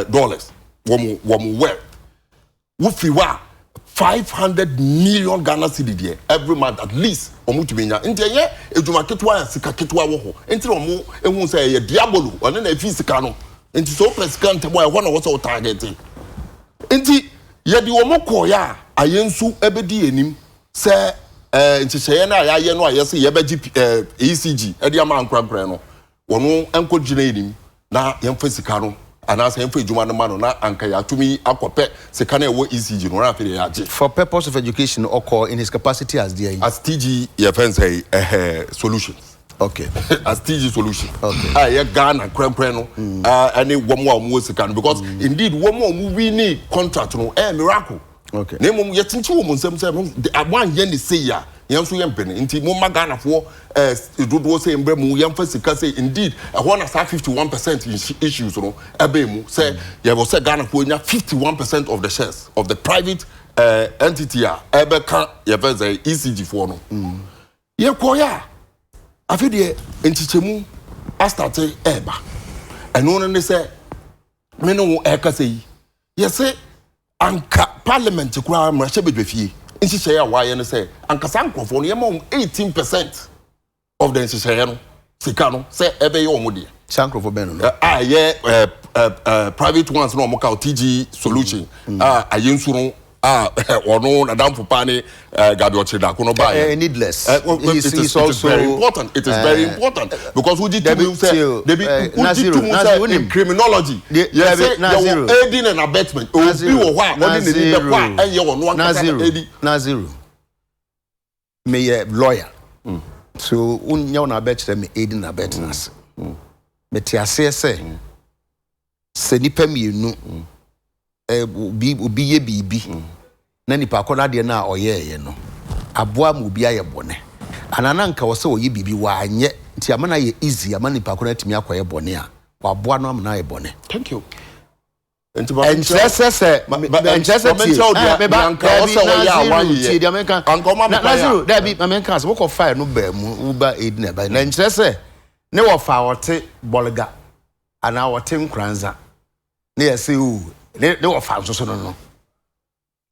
dollars wo mu well wo fi wa 500 million Ghana cedi every month at least omu tumenya ntenye eduma ketwa sika ketwa wo ho enti omu ehun say ye diabolo one na fi sika no enti so president boy ho na wo so target enti ye di omu koya Ayonsu ebedi enim say nchecheye na ya no ayese ye beji ECG edi ama ankrankran no wono enko gina enim na ye mfa sika no anasa yemfa ejuma no ma no na anka ya tumi akopɛ sika na ewo ECG no na afere ya age for purpose of education or in his capacity as DI as TG ye fancy solutions okay as TG solution okay ye Ghana krempren no any womo a mo sika no because indeed womo mu win contract no miracle okay na mum ye tinchi wo nsem say wan ye ne say ya yenso ye mpene nti mo ma Ghana fo dodo say mbre mu yemfa sika say indeed na say 51% issues no ebe mu say ye go say Ghana fo nya 51% of the shares of the private entity ebe kan ye fa say ECG fo no ye koya afide ntichemu astarte eba eno no ne say me no eka say ye say anka parliament kura mrahye bedwafie nhyehyɛ ya waye no say anka sankrofo no yema 18% of the nhyehyɛ no sika no say ebe ye omode sankrofo ben no private ones no omoka TG solution Ayonsu no ono na damfo pa ne gabi ochida ko no ba needless it's also very important it is very important because we say in criminology yes there aiding and abetment obi wo ho a oni ne ni be kwa enye wo no aka na zero me lawyer so unya na abet me aiding and abetting us me ti ase se nipa mienu obi ye bibi na nipa akona de na oyeye no aboa mu obi aye bone anana nka wo se oyi bibi wa anye nti amana ye easy amana nipa akona timi akoye bone a wa aboa no amana ye bone thank you and just say, and just say, American, there be Americans, walk of fire, no bear, Uber, aid never, and just say, no of our Bolga, and our Tim Kranza, near Seu, no of our son,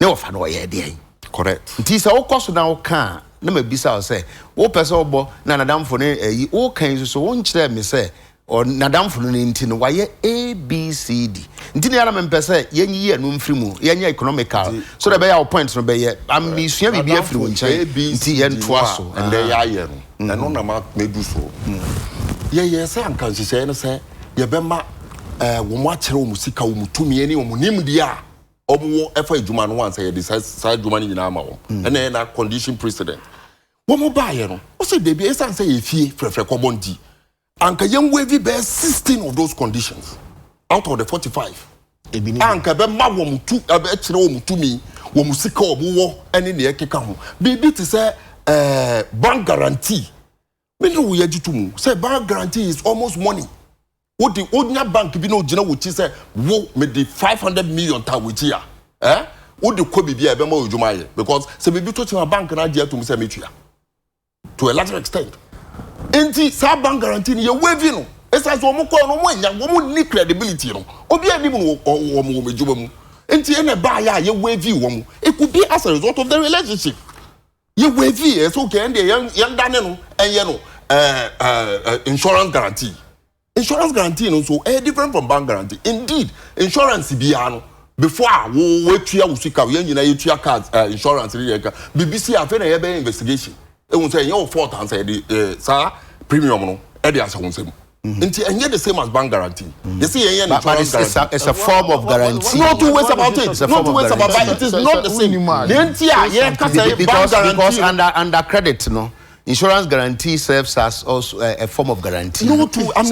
no of our idea. Correct. Tis all cost now can, never be so say, oh, person, Nanadam for a all kinds so won't tell me say. Or Nadam for Nintino, why A, B, C, D. Ntinam per se, yen no mfrimu, yen economical. So the bay points no bay, I'm Miss Yami be fluent, A, B, C, and Twasso, and they are yen, and on a mark may do so. Yes, I'm conscious, say, Yabema, Wamacho Musica, Mutumi, any Munimdia, or more effort Juman once, I decide side Juman in Amao, and then a condition precedent. One more buyer, what's it, baby? As I say, if he prefer common D. Anka young wavy bear 16 of those conditions out of the 45. Anka be ma wom tu abe kire wom tu mi wom sika obo ene ne ekeka ho. Bibi to say bank guarantee. Me no we agitu mu. Say bank guarantee is almost money. What the ordinary bank bi no gina wuchi say wo me the 500 million ta wuchi ya. What the ko bibia e be ma odwuma ye because say bibi to chima bank na dia to mu say metua. To a large extent. Enti sa bank guarantee ye wavy no esa so mo ko no mo nya wo mo ni credibility no obi ani mu wo mo mejuba mu enti ene ba ya ye wavy wo mo it could be as a result of the relationship ye wavy so okay and yan dane no enye no insurance guarantee no so different from bank guarantee indeed insurance bia no before wo tua usika wo nyina ye tua cards insurance re ka BBC afa na ye be investigation e won say your fault and say the sir premium no e dey asa won say nti enye the same as bank guarantee you see enye insurance guarantee it's a form of guarantee not two ways about it not two ways about it is not the same nti ye ka say bank guarantee because under credit no insurance guarantee serves as also a form of guarantee. No, too. I'm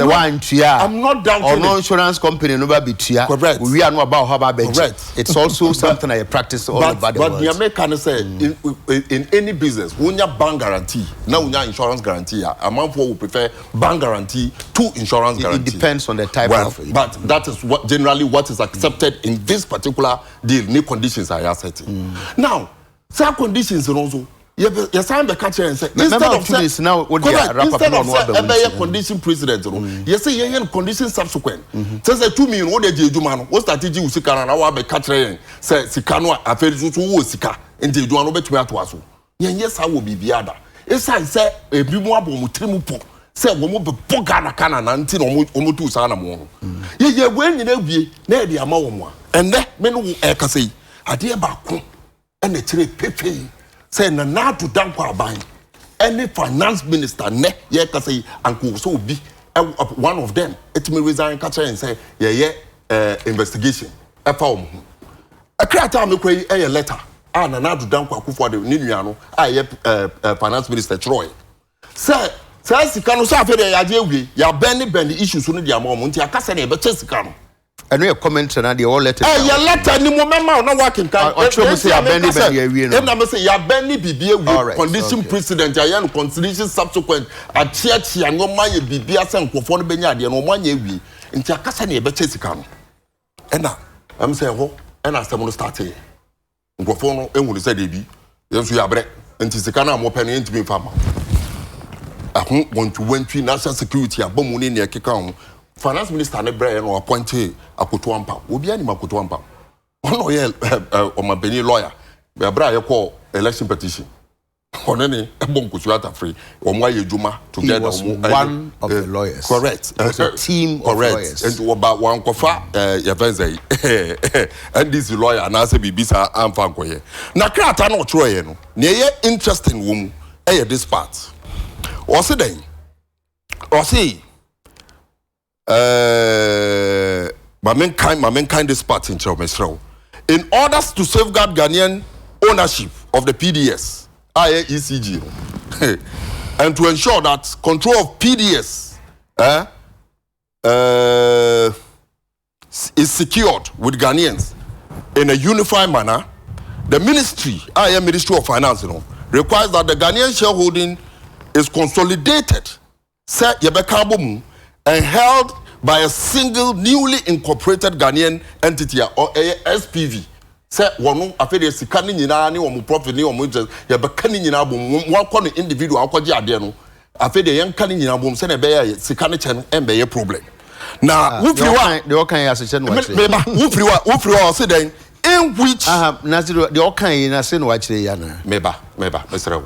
not doubting. Or no insurance company no be tia. Correct. We are not about how about correct. It's also something I practice all over the world. But the American say in any business, when you bank guarantee, now when you insurance guarantee, a man will prefer bank guarantee to insurance guarantee. It depends on the type of. But that is what generally what is accepted in this particular deal. New conditions are setting. Now, some conditions also. Yes, I'm the catcher and say instead of this now condition precedent. Yes, say you condition subsequent. Says 2 million what they do man. What strategy we sika na wa be catcher say sika no aferi so wo sika enti do an obetumi ato aso. Yes, I will be biada. Esa say ebi mu abom trimu po. Say wo mo be boga na kana na nti no mo tu sa na mo. Ye we nyina wie na e de ama wo mo. Ende me no e ka sei ade ba ko e na kire pepe. Say na to danko aban any finance minister ne ye ka say anko so be one of them it may resign catch and say investigation e fa o mo a create me kwai e letter na to danko akufo de ni nua no finance minister Troy say sika no so afere ya je ewie ya bend issues no dia ma mo nti aka say na e be sika no I know your comment na the all letter. Your letter ni mo mema na working kan. I say ya bend ya wie no. Na me say ya bend bibie we condition precedent ya no condition subsequent a chia no ma ye bibia say nkofo no benya ade no mo anya wie. Nti akasa na e be sika no. Na am say ho na asem no start here. Nkofo no ehunu say de bi. Yenso ya bre. Nti sika na mo pe no ntimi fa ma. Ahun want to national security abomu ni ne keka ho. Finance minister ne bre no appointed akoto ampa obi ani makoto ampa ono ye omabeni lawyer be bra ye call election petition ono ne ebon kusu atafre omo aye juma together one of the lawyers correct a team of lawyers and one kofa ye fenze and this lawyer na say bibisa amfa koye na krata na otro ye no ne ye interesting wo mu this part o se den o se Mamen this part in Chomesro. In order to safeguard Ghanaian ownership of the PDS, ECG, and to ensure that control of PDS is secured with Ghanaians in a unified manner, the Ministry of Finance, requires that the Ghanaian shareholding is consolidated, and held by a single newly incorporated Ghanaian entity or SPV. Say one after sika ni nyina ni omo profit ni omo interest ya beka ni nyina bom one kon individual akwaje ade no after the yan kan nyina bom se na be ya sika ni che no embe ye problem na wo firi wa the all kind as no watch me ba wo firi wa say den in which Naziro the all kind na say no watch ya na me ba mesrew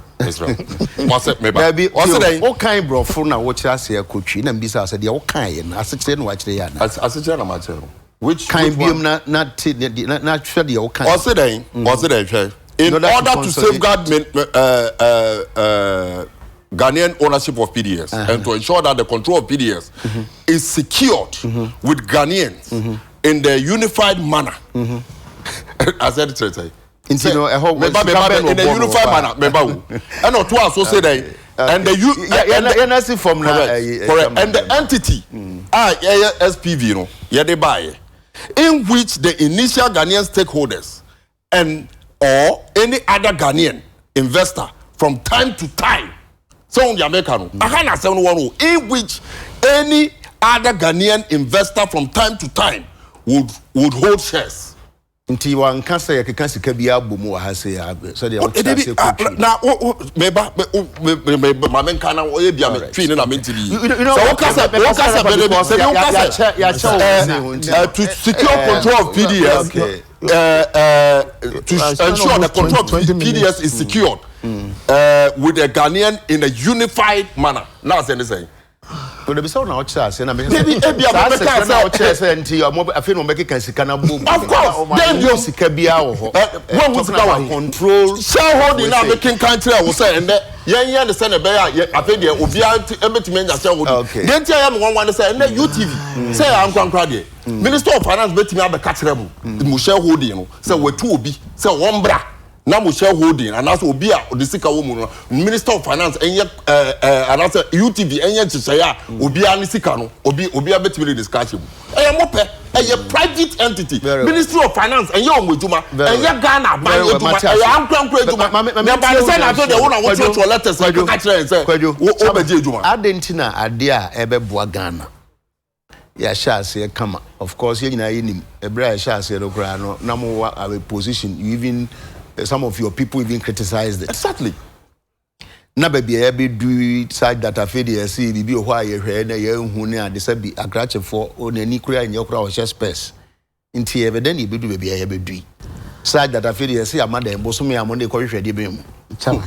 what say me ba what say den all kind bro for na watch ase akotwi na mbisa say the all kind na say no watch ya na ase che na ma che which kind biom na hwɛ the all kind what say den in order to safeguard Ghanaian ownership of PDS and to ensure that the control of PDS is secured with Ghanaians in the unified manner. I said it right. In the unified manner, and not to associate and the and the entity SPV no they buy in which the initial Ghanaian stakeholders and or any other Ghanaian investor from time to time. So on the American, in which any other Ghanaian investor from time to time would hold shares. Until one can say, I can see Kabia Bumo has a so they are now, maybe my men can be a train and I'm into the. To secure control of PDS, to ensure the control of PDS is secured with the Ghanaian in a unified manner. Now, as anything. But the person now says, and I mean, maybe I feel make it boom. Of course, then you see Kabia what was our control shareholding now making country I was saying that you understand the bear I think the Obia everything shareholding. Then tell them one say and UTV say I'm going to Minister of Finance bet me have the catch level shareholding say we two obi say one bra na mo shareholding and also obi a the sika wo mu Minister of Finance enye and also UTV enye chichaya obi a ni sika no obi a betimi discuss mu mope private entity Ministry of Finance enye omojuma enye Ghana ban ejuma ankwankwa ejuma na ban say na to the one what you letters like catch say o beje ejuma adentina ade a ebeboa Ghana ya shase kama of course you nyina yinim ebra ya shase no kra no na mo a position you even some of your people even criticized it. Exactly. Na baby I be do side that afedi I see bibi o hwa ye hwe na ye hu ne ade se bi akrache for o na ni kura nye kura o share space. Nti e be den e be do baby I be do. Side that afedi I see amada embo so me amone ko hwehwe de be mu. Chama.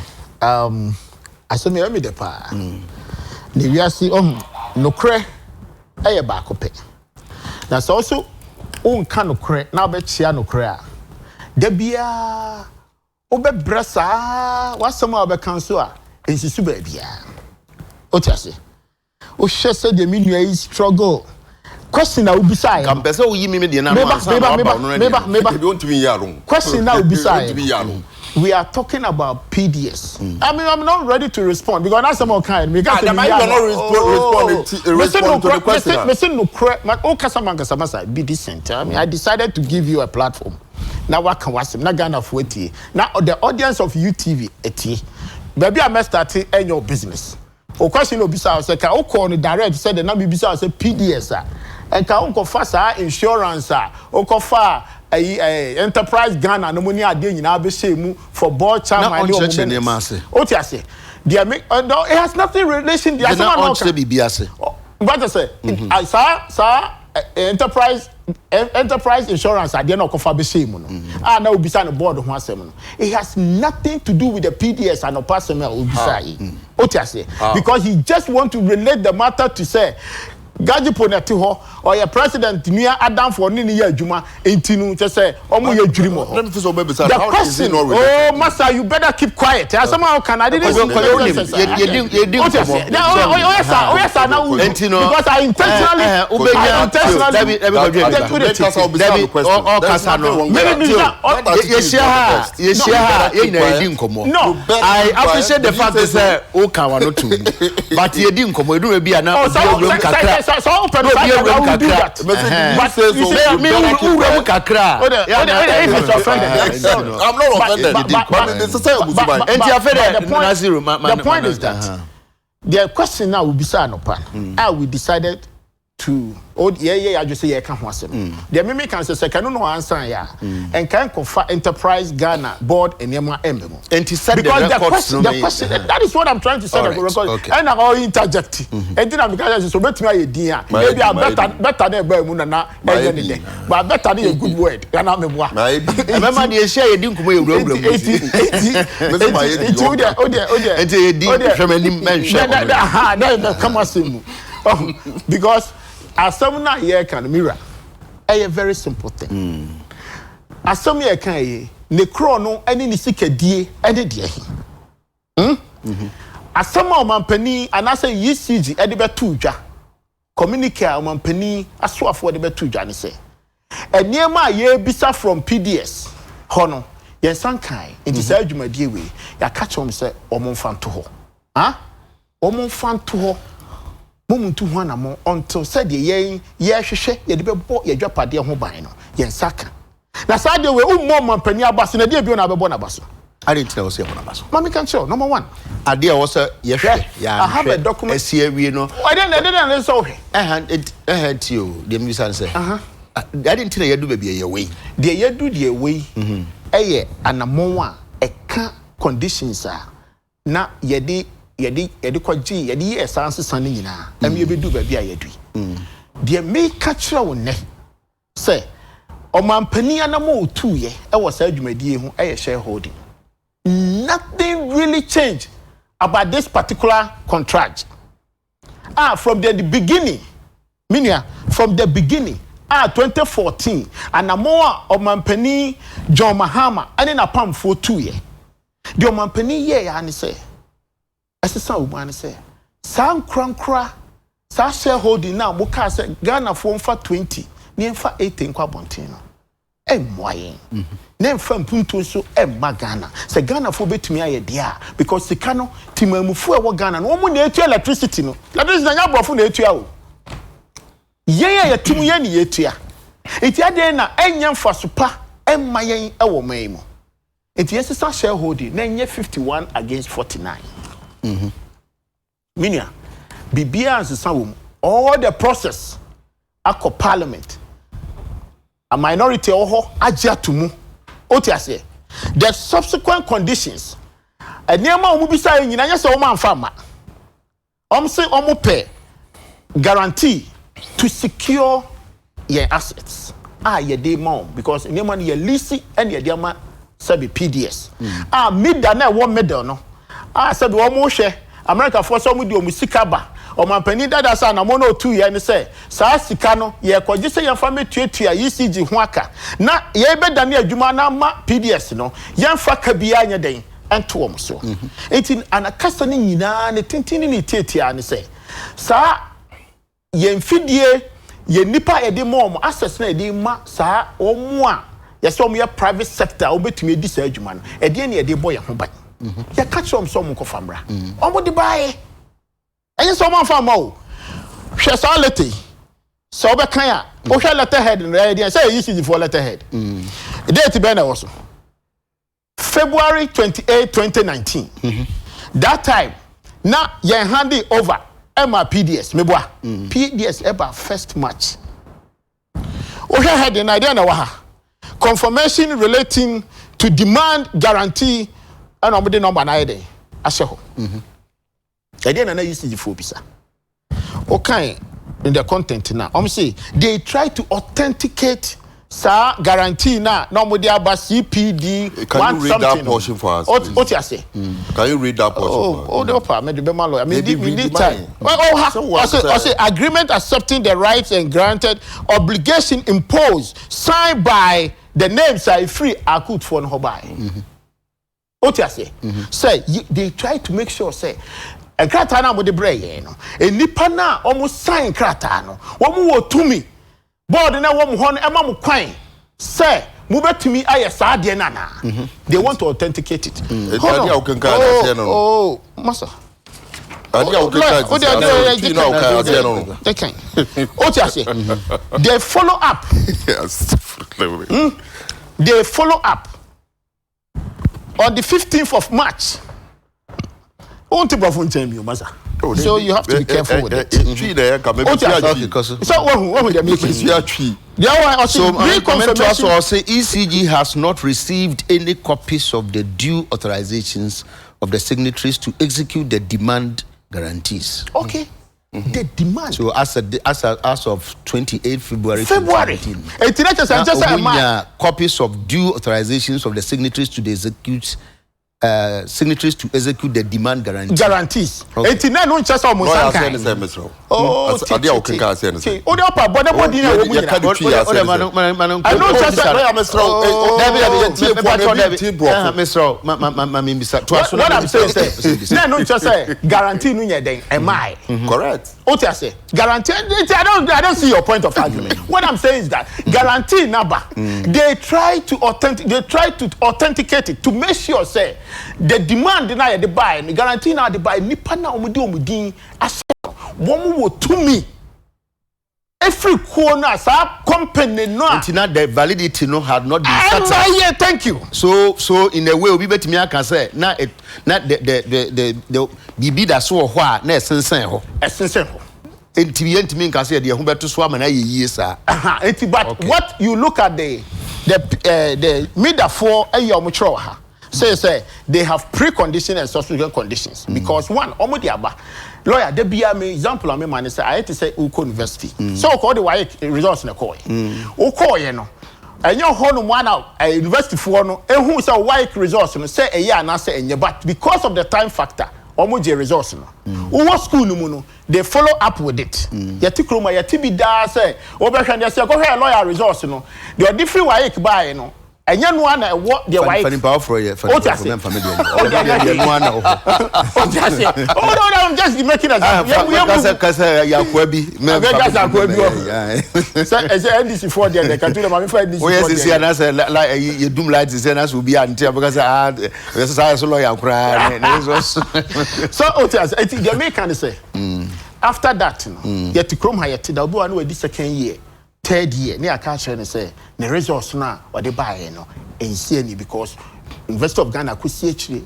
Asome me de pa. Ne wiase no kre eye ba ko pe. Na so also on kan no kre na be chia no kre a. Da bia obe brasa wasama obe kanso a ensisu ba bia otiase o hwese de menua yi struggle question na ubisa am pese wo yi me de na meba don't be yaro question na ubisa we are talking about PDS. I mean, I'm not ready to respond because that's some kind. We got to respond to the question. Listen, no correct. My own customer be decent. I mean, I decided to give you a platform. Now what can watch him? Now Ghana for it. Now the audience of UTV eti. Maybe I must start in your business. O question no bisa say ka o call no direct say the na be bisa say PDS and ka o ko fa insurance o ko fa enterprise Ghana no money ade nyina be shemu for board chairman no o ti ase they make it has nothing relation the asema no can be biase but I say sir enterprise insurance ade na okofa be shemu no na obisa no board ho asem no it has nothing to do with the PDS and opasema obisa o ti ase because he just want to relate the matter to say Gajipo neti ho or your president near Adam for nini ye adwuma entinu te say omo ye dwurimo ho. Let me so baby sir how is it not related? Oh master you better keep quiet. Somehow can I didn't you yes sir now because I intentionally no I appreciate the fact that o kan wa no to but ye di nkomo edu be bia na so open the that. But you say me kakra. I'm not offended. The point is that the question now will be no pan. We decided to I just say I can't was him. The Mimi can say second no answer ya and can confer Enterprise Ghana board and Yama Emblem. And he said because the question that is what I'm trying to say. Okay. And I will interject. And then I'm going to so bet me idea. Maybe I better than Bermuna any day. But better than a good word. And I'm a boy. Remember the share you didn't come because as some na here can mirror a very simple thing. As some here can ye ne kro no any ni sikadie ene de as some of mampani and I say ECG e de betu dwa communicate mampani asoafo de betu dwa ne say eniema ye bisa from PDS hono yen sankai enti say adwumadie we ya catch on say omomfa nto ho omomfa nto ho momuntu ho na mo until said ye hwehwe ye de bebo ye dwapade ho ban no ye nsaka na said we ummo mampani abase na de bi na bebo na baso I didn't know say na baso mama can show number 1 ade a was ye hwe ya I have a document esi awie no I didn't so hwe it you the music say I didn't know you do baby ye way de ye do de way eye anamon a eka conditions a na ye kwaji ye de essence san nyina am ye bedu ba bia ye dui de me catch wo ne say o mampani anamo otu ye e wo sa adwumadie hu e shareholding nothing really changed about this particular contract from the beginning from the beginning 2014 anamo o mampani John Mahama ani na pam for 2 ye de o mampani ye ya ne say asesa woman say san krankra sa shareholding na mo ka say Ghana for 20 ne mfa 18 kwa bonten no emwaye ne mfa mpuntu so emma Ghana say Ghana for betumi aye dia because sika no timamufu e wo Ghana no mo na etu electricity no electricity na nyabofo na etu awo ye ya timu ye ni etu ya enti ade na enya mfa so pa emma yen e wo man mu enti yesesa shareholding na enye 51 against 49 Minia, Bibia and Sawum, all the process, Ako Parliament, a minority oho, Ajiatumu, Otiase, the subsequent conditions, a Nema Mubisa in Yanya Oman Farmer, say Omope, guarantee to secure your assets. Ye day more because Nema ye leasing and ye diama sabi PDS. Mid na 1 middle no. Said one more share America for some do musikaba o mampani dada sa na mono 2 year ni say sa sika no ye kwaje say yan fa metuatua ECG ho aka na ye beda na adwuma na ma PDS no yan fa ka bia nya den ento om so etin anakasa ni nyina ne tintini ni tetia ni say sa ye mfidie ye nipa ye de mom access na de ma sa omo a ye say omo ye private sector obetumi edi sa adwuma no e de na ye de boy ho ban ya catch some ko famra omo de bae enye so man fam o hwe sality so be kan a o hwe letterhead no dey say ECG for letterhead date be na was February 28 2019 that time na ye hand it over Emma PDS meboa PDS eba first match o hwe head na dey na wa ha confirmation relating to demand guarantee and omde number na ide ahye ho ede na UCG for bisa okay in the content na say they try to authenticate sa guarantee na omde aba CPD can you read that portion for us what you say can you read that portion the upper me be malo I mean need time say agreement accepting the rights and granted obligation imposed signed by the names are free akut for no buy Otiase say they try to make sure say a krata na mo de breye no enipa na almost sign krata no wo mo tumi board na wo mo ho no e ma mo kwan say mo betumi aye saa de na na they want to authenticate it masa they follow up they follow up on the 15th of March. Won't you masa? So you have to be careful with it. So what they make So comment to us or say ECG has not received any copies of the due authorizations of the signatories to execute the demand guarantees. Okay. The demand. So as of 28 February. Copies of due authorizations of the signatories to the signatories to execute the demand guarantees. Okay. What I'm saying is, guarantee correct. What I say, guarantee. I don't see your point of argument. What I'm saying is that guarantee number. They try to authenticate it to make sure say the demand deny the buy, the guarantee now the buy. Nipa na omudi asa womu wo to me. Every corner, company no. Until the validity no had not been started. Yeah, thank you. So in a way, we bet me I can say na the bibi da so ho na esensen ho. Esensen ho. Enti me can say the ho beto so amana ye sir. But okay. What you look at the middle for a ha. Say they have preconditions and subsequent conditions because one omodiaba lawyer de bia me example am man say I had to say Uko University so call the why results na call Uko ye no enyo ho no one university for no ehun say why results no say a year na say enye but because of the time factor omoje results no wo school no mu no they follow up with it yeti kroma yeti bi da say obehwe dey say go here lawyer results no the different why buy no enya no ana what the wife funny power for you for family I'm just making us kasa yakwabi say NDC for there can do them for NDC for yes see na say like you doom light say na so be antia because say so lawyer kra so otias the make say after that yet krom ha yet da obi wa no di second year third year near catch and say the results now or the buy no and see because University of Ghana could see actually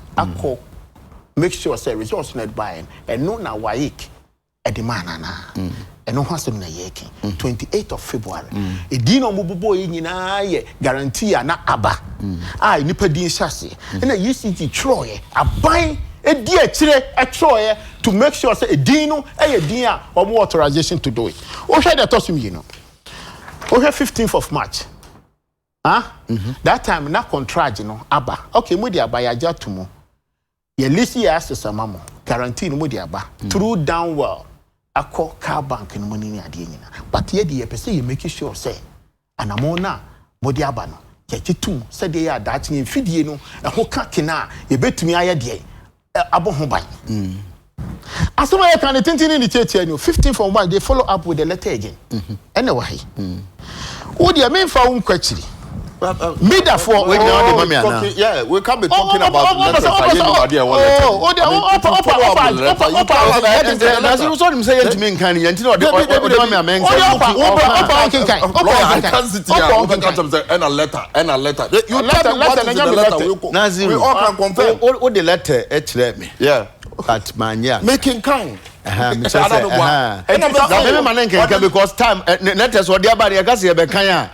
make sure say results not buying and no na waik a demand and no has na yeki 28th of February e dino mububo nyina guarantee na aba nipa din chassis na UCT troye aban e di akire e troye to make sure say e dino e din a authorization to do it o share the toss me okay 15th of March that time na contract aba okay mo di aba ya jatumo ye list ya samamo guarantee no mo di aba through downwell akọ car bank no money ni ade nyina but ye di ye pese ye make sure say anamo na mo di aba no ye kitum say de ya that ye fidie no ho ka kena ye betumi aye de abo ho ban asoma ye kan tintin ni cheche ni 15th of March they follow up with the letter again anyway wo de me fa un kwachiri me da for we now the mama now yeah we can't be talking about the letter anybody want na so so say enti me nkan enti no de mama men and a letter you tell me what is the letter we all can confirm what the letter e kire me yeah at mania making kind because time letters or the about the gas be kan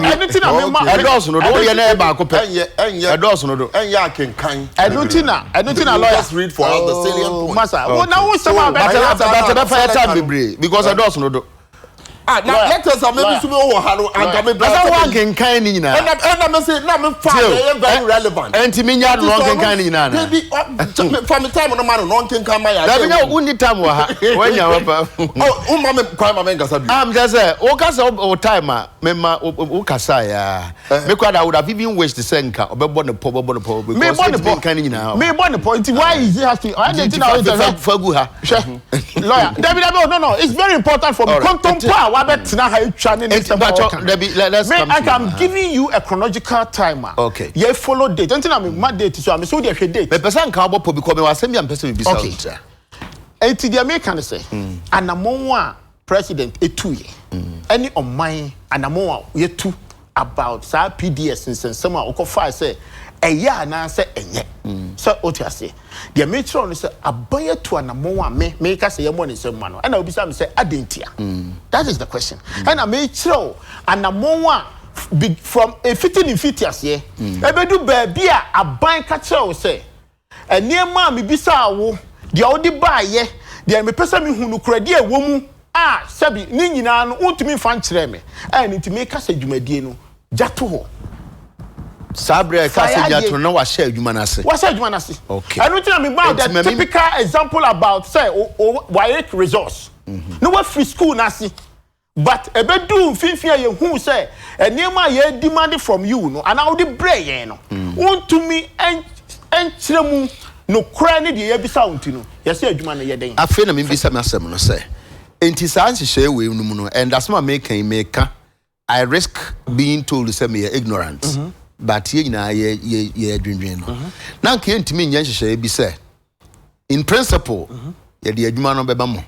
anything I does no do ye na ba ko pe e does no do en ya ken kan anything lawyer just read for us the salient point massa wo na wo sama better fire time be because e does no do now letters are maybe some over halo and me brother one ken kan ni na and me say na me find very relevant enti me nya no ken kan ni na baby from the time no man no ken kan my da be nya uni time wa ha wanya wa pa oh mama kwa mama ngasa bi just say o kasa o time me ma o kasa ya me kwa da would have even wished the senka obebo ne po because me born the kan ni na me born the point why is it has to I didn't know fagu ha lawyer David no it's very important for me contemporary I am giving you a chronological timer. Okay. You follow date. Until I'm mad date, so I'm so there date. The person can because I send me and person will be okay. And the American say, and among president a 2 year. Any on mine and among ye two about PDS and some of say a year and answer and yet. So what you say? The metro on say abaya to anamo a me ka say yemo ne sem ma no. And I obisa me say adentia. That is the question. And I metro anamo a from a fitting in fitias ye. Ebedu baabi a aban ka kire o say enema me bisa wo de odi ba ye de me pesa me hunu krade e wo mu sabi ni nyina no untumi fa nkire me. Ntimi ka say dwumadie no jato ho. Sabre Kasejato no was share Jumanasi. What's that Jumanasi? Okay. I don't think I'm about the typical example about say why resource. No what free school nasi. But a bedroom finfia you who say and near my year demanded from you no and I'll the brain no. Want to me and chilemu no cranny the ebi sound no. Yes, Jumana ye den. I feel me bisa masem no say. Enti sansi share we no and that's my make I risk being told to say me ignorant. But ye na ye dream no. Na nke ntimi nya hyehyɛ bi say in principle ye de adwuma no beba mo.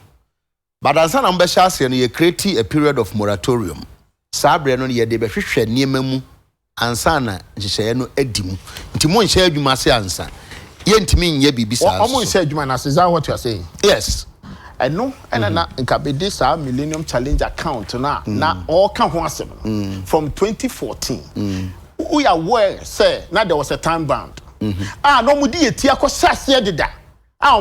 But ansa na mbɛhyɛ ase no ye create a period of moratorium. Sabre no ye de behwehwɛ niema mu ansa na hyehyɛ no adi mu. Nti mo nhyɛ adwuma ase ansa. Ye ntimi nya bibi sa. Omo nhyɛ adwuma na is that what you are saying? Yes. I know and na nka be this Millennium Challenge account na all kan ho asem no from 2014. We are aware, say, now there was a time bound. No mudi eti akosase deda.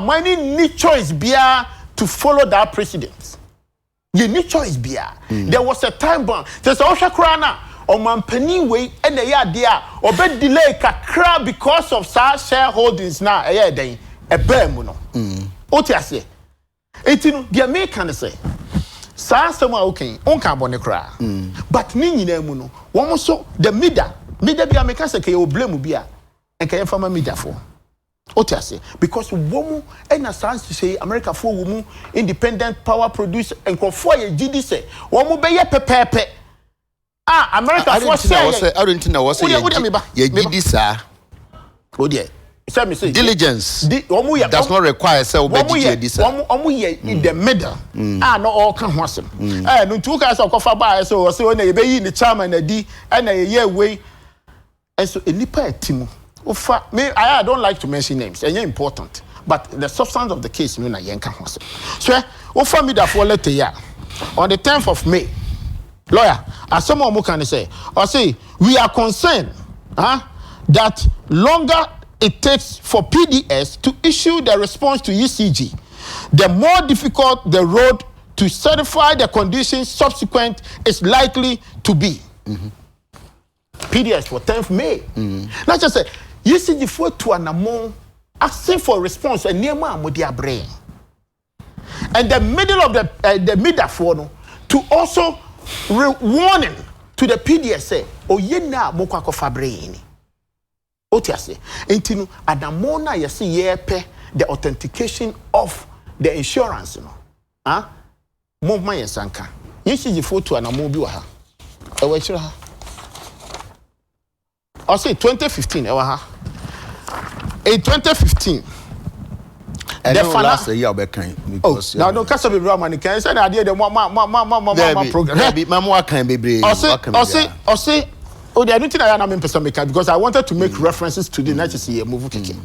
Many need choice bia to follow that precedent. You need choice bia. There was a time bound. There's also krana or mampani way and the idea or bed delay kakra because of such shareholdings now. A bemuno. What you say? Etinu the American say. Sa sama okay. Onka bone kra. But ni nyina mu no. Wo so the Mida be America say you blame bia and can farmer media for. What say? Because womu and a sans to say America for womu independent power produce and confor ye GD say womu be ye pepepe. America for say I don't know what say ye GD sir. Oh dear. Say diligence does not require say obedi GD sir. Womu ye in the middle. No all can wasem. No two guys of cover by so say when you be in the chairman and di and a year way. And so, a nipa timu. Me, I don't like to mention names. And important, but the substance of the case, no na yenka hose. So, offer me that for letter ya on the 10th of May. Lawyer, as someone who can say, or say we are concerned, that longer it takes for PDS to issue the response to ECG, the more difficult the road to certify the conditions subsequent is likely to be. PDS for 10th May. Not just say, you see the photo to an among asking for response and near my brain. And the middle of the middle to also warning to the PDS say, oh ye na mokwa fa brain. What you say? Intinu adamona you see yepe the authentication of the insurance no. Mo ma yesanka. You see the photo an among bi wa ha. E chira ha. I say 2015, in 2015, the last year because now don't catch up with Roman. Can say the idea the program. I say, oh, the other thing I am because I wanted to make references to the movie movie.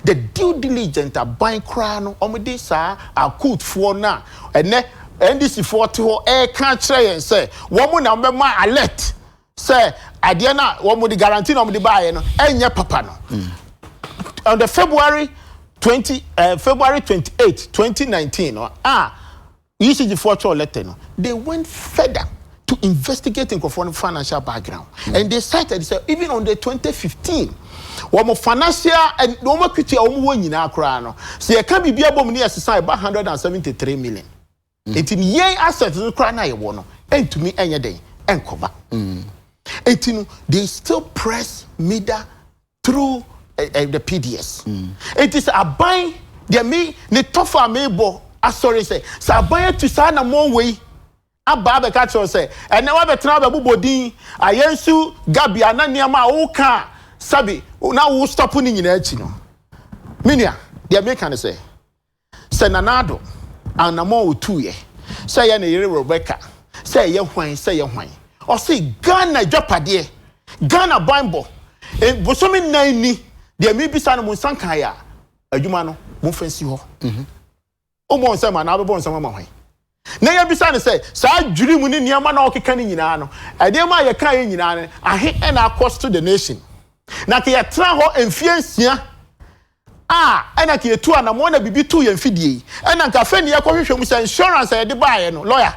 The due diligence a buying crown on this a could for now and NDC 40 air can't try and say woman number my alert. Say, I dare not one would guarantee on the buy and your papa no. On the February 28, 2019, ECG 4 letter no, they went further to investigate in financial background. And they cited even on the 2015, one financial and no more criteria one in our crown. So you can't be able to say about 173 million. It's in ye assets in the crown I want and to me any day and cover. They still press media through the PDS. It is a buy the me the tougher mebo. Sorry say so buy to sign a more way. Ababa catch say and now be try be body ayensu gabi ana niama oka sabi now we stop ni nyina achi no. Minia the American say Nanado and amo otuye say ya na yere Rebecca say ye hwan or say Ghana Japade, Ghana Bible, and Bosomi Naini, de mi bisa no mo sankan ya adwuma no mo fancy ho o mo nsem na abebo nsem ma hwan na ya bisa ne say saa dwiri mu ni niam na okeka ni nyina no ade ma ye kan nyina ne ahe na cost to the nation na ke ye tra ho emfiansia ena ke etu ana mo na bibi tu ye mfidie ena nka fe ne ye kohwehwe mu say insurance ye de baaye no lawyer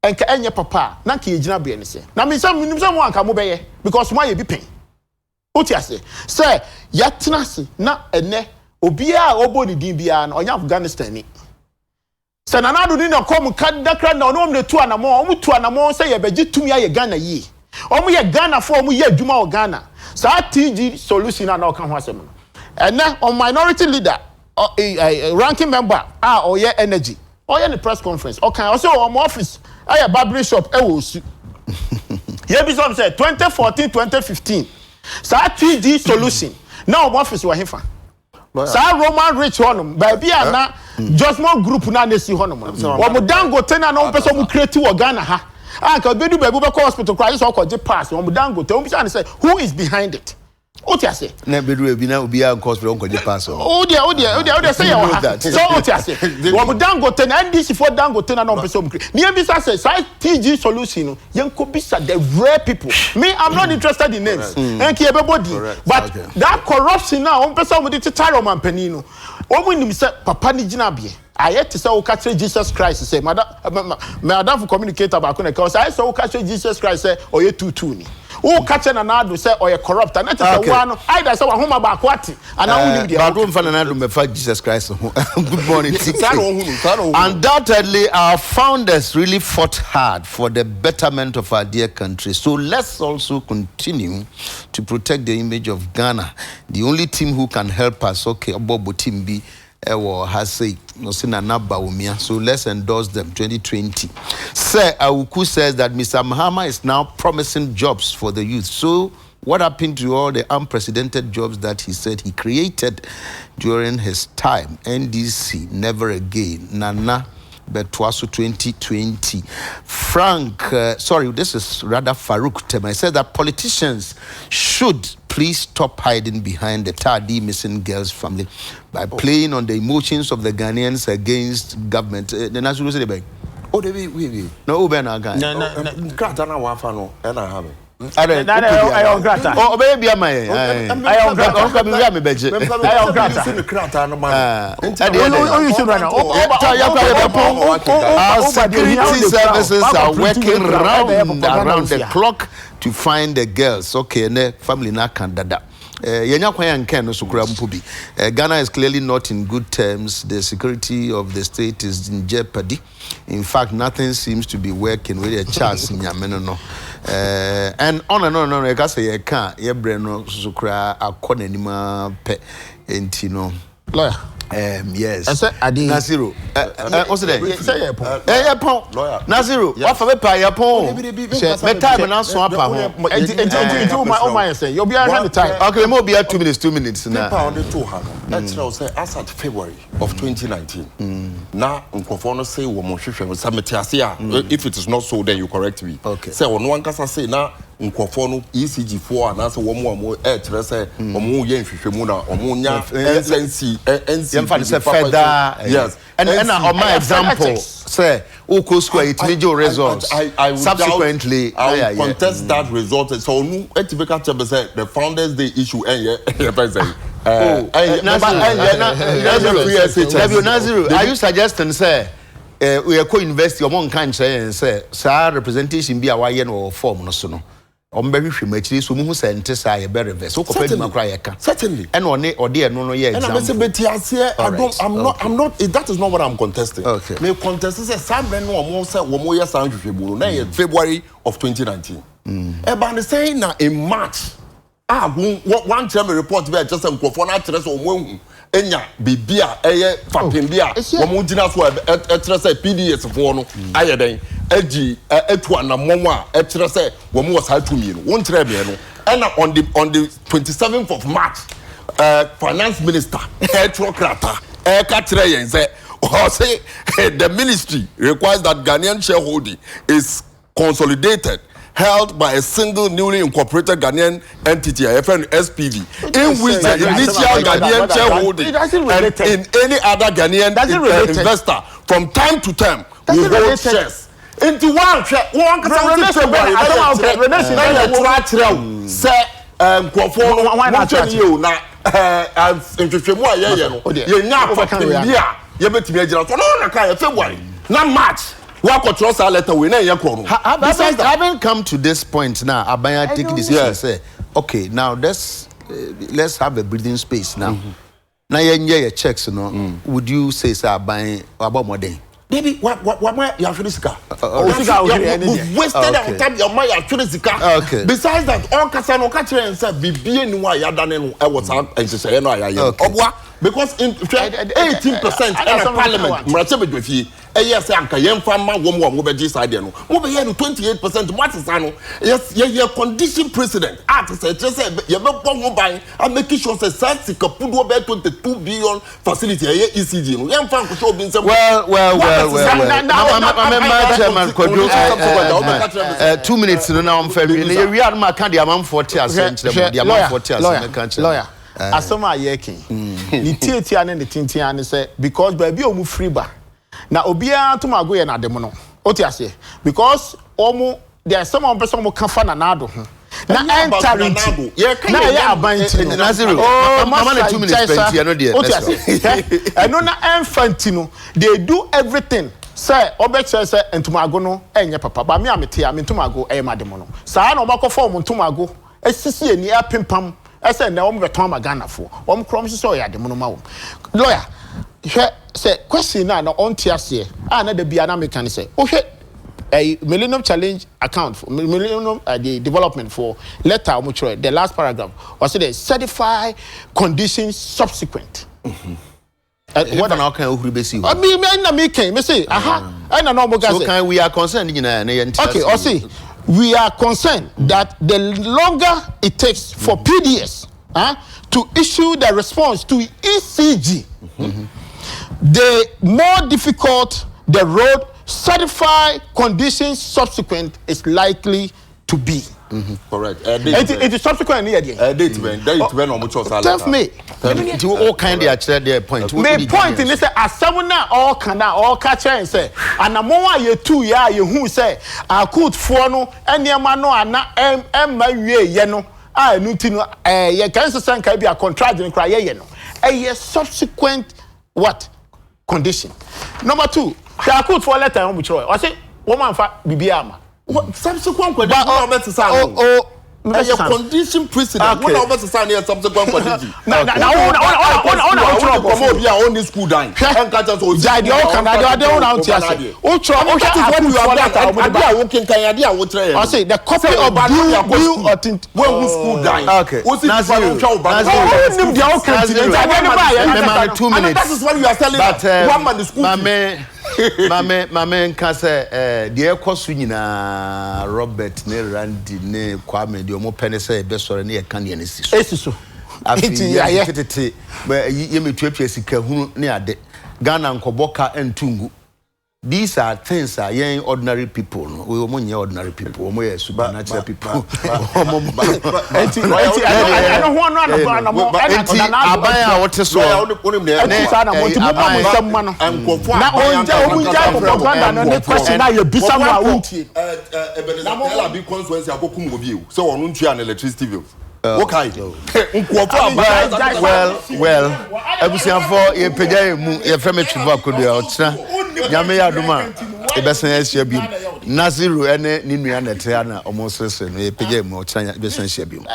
enka enye papa na ke yegina be ne se na me say mo anka mo beye because mo ye bi pen otiase say ya tena se na ene obi a obodi din bia na onya Afghanistan ni se na nadu ni na kom kadakra na ono mne tu anamo omu tu anamo say ye beji tumi aye Ghana yi omu ye Ghana fo omu ye adwuma o Ghana sa TG solution na o kan ho asem no ene on minority leader ranking member or ye energy or ye press conference o kan o say o office aye barber shop e wo su ye bi some say 2014 2015 sa TG solution na o office wa hefa sa Roman Rich honum baby na Josmond group na nesi honum wo mo Dangote na no person mo create wo Ghana ha ka bedu baby be hospital cry so ko je pass wo mo Dangote wo bi say who is behind it otiase na bedu e bi na obi a hospital ko je pass o dia say you so otiase wo mo Dangote na NDC for Dangote na no person mo create ni bi say TG solution yenko bisa the rare people me I'm not interested in names enki e be body but that corruption now on person mo dey titaro man panino o mo nim say papa ni gina bie aye te say o ka kire Jesus Christ say madam for communicator ba ko na ka say o ka kire Jesus Christ say oye tutu ni o ka kire na nado say oye corrupt and te say wa no either say wa homa ba ko ati ana wo nim dia ba do mfa na nado me fa Jesus Christ good morning undoubtedly our founders really fought hard for the betterment of our dear country, so let's also continue to protect the image of Ghana. The only team who can help us Obobo team B has say no sina naba umia, so let's endorse them 2020. Sir Awuku says that Mr. Mahama is now promising jobs for the youth. So what happened to all the unprecedented jobs that he said he created during his time? NDC never again. Nana Betwaso 2020. Frank, sorry, this is rather Farouk Tema. Said that politicians should please stop hiding behind the Tadi missing girls family by playing on the emotions of the Ghanaians against government. The national say the Oh, we. no Uber na Ghana. No. Kratana wafa no, and I have it. I on grata. Oh, baby, am I on grata. I'm coming here, me beje. I on grata. See the krata no man. You should run. Our security services are working round the clock to find the girls. Okay, ne family na kandada. Yenya kwanya nken no sukura mpo bi. Ghana is clearly not in good terms. The security of the state is in jeopardy. In fact, nothing seems to be working with a chance in Yameno no. And on and on, I say you can't. Ye breno sukura akona nima pe entino. Lawyer. Yes. Nasiru. What's that? Say Yapon. Lawyer. Nasiru. What for me pay Yapon? Me time na so apa ho. Into my say. You be around the time. Okay, mo be 2 minutes, 2 minutes now. Pound 200. That's now say as at February of 2019. Now nkofo no say wo mo hwehwe samete ase a if it is not so then you correct me. Okay. Say ono ankasa say na nkofo no ECG4 na say wo mo kire say omo ye nhwehwe mu na omo nya NC further yes and on my example say Oko Square it made your results I subsequently I contest that result so no etiveka tell say the founders day issue Naziru, are you suggesting say we are co-investing among country and say representation be a why no form no so no Omberry actually so who sent us I better vest. So certainly. And on it or dear no yeah. And I'm not that is not what I'm contesting. Okay. Me contest is some no more say one more year sound February of 2019. But saying now in March one time report be just a microphone address on one enya bibia fapem bia wo mo gina so say PDS for no ayeden agi etu anammo a say wo mo wasa tumi no won tire be no and on the 27th of March finance minister Etrokrata ka tire yen say the ministry requires that Ghanaian shareholding is consolidated held by a single newly incorporated Ghanaian entity, SPV, in which the initial Ghanaian shareholding and in any other Ghanaian investor from time to time will hold shares. Into one having come to this point now, Abaya take decision and say, okay, now let's have a breathing space now. Now your checks, would you say Abaya about more day? Baby, what you have finished? We've wasted our time. Your money have finished. Okay. Besides that, all Casano catcher and said, "Be being why you done in WhatsApp and say, "No, I am." Because in 18% in Parliament, Mrachebefi, yes, Anka, young farmer, woman, will be decided. Over here, 28%. What is that? Yes, you're condition president. Artist, just say, you're not buying and making sure that Sansi Kapudo about 22 billion facility, ECG. Young farm could show been some. Well. 2 minutes now, I'm fair. We are my candy among 40 years. Lawyer. Asoma yeki. Ni tietia ne tintia ne say because baby omu free ba. Na obia to mago ye na demo no. Otiase because omu there some person mo kan fa na nado ho. Na entirety. Na ya abanti no. Nazero. Oh, mama na 2 minutes penti no there. Otiase. Eno na enfanti no. They do everything. Say obeche say entumago no enye papa. Ba me amete ya me entumago e ma demo no. Sa na obakọ form entumago. Esisi eni apempam. I said, now I'm going to turn my gun for. I'm crumbs so ya the monomo. Lawyer, say, question now on TSC. Another Biana can say, okay, a Millennium Challenge account for Millennium the development for letter mutual, the last paragraph, or say the certified conditions subsequent. What an outcome of Ribesi? I mean, me came, me say, I don't know. So can we are concerned in okay, or see. We are concerned that the longer it takes for PDS to issue the response to ECG, the more difficult the road certified conditions subsequent is likely to be. Correct. It is subsequent here. Date when Tell me. All kind of actually their point. My point in this, as someone all can all catch and say, and a more you 2 year you who say, I could for no, and your man no, and not my way, you know. I knew to know, a cancer son can be a contract and cry, you know. A subsequent what condition? Number 2, I could for a letter on which I say, woman for Bibiama. Subsequent condition, your condition precedent. What about the sign here? Subsequent condition. Now, own this school dying. And catch us all. I say the copy of bill school dying. Okay. Nazir, 2 minutes. That is what you are telling us. One man the school. Mame nkase de ekosu nyina Robert ne Randy ne Kwame de omo pene se be sore ne ye kan ye ne siso esiso afi ya ketete ye metuapia sika hunu ne ade Ghana nkoboka entungu. These are things are young ordinary people. We are ordinary people. We are supernatural people. I don't want Duma ebesan asia biom Naziru ene ni nua na te na omo sese no e pege mo chanya ebesan asia biom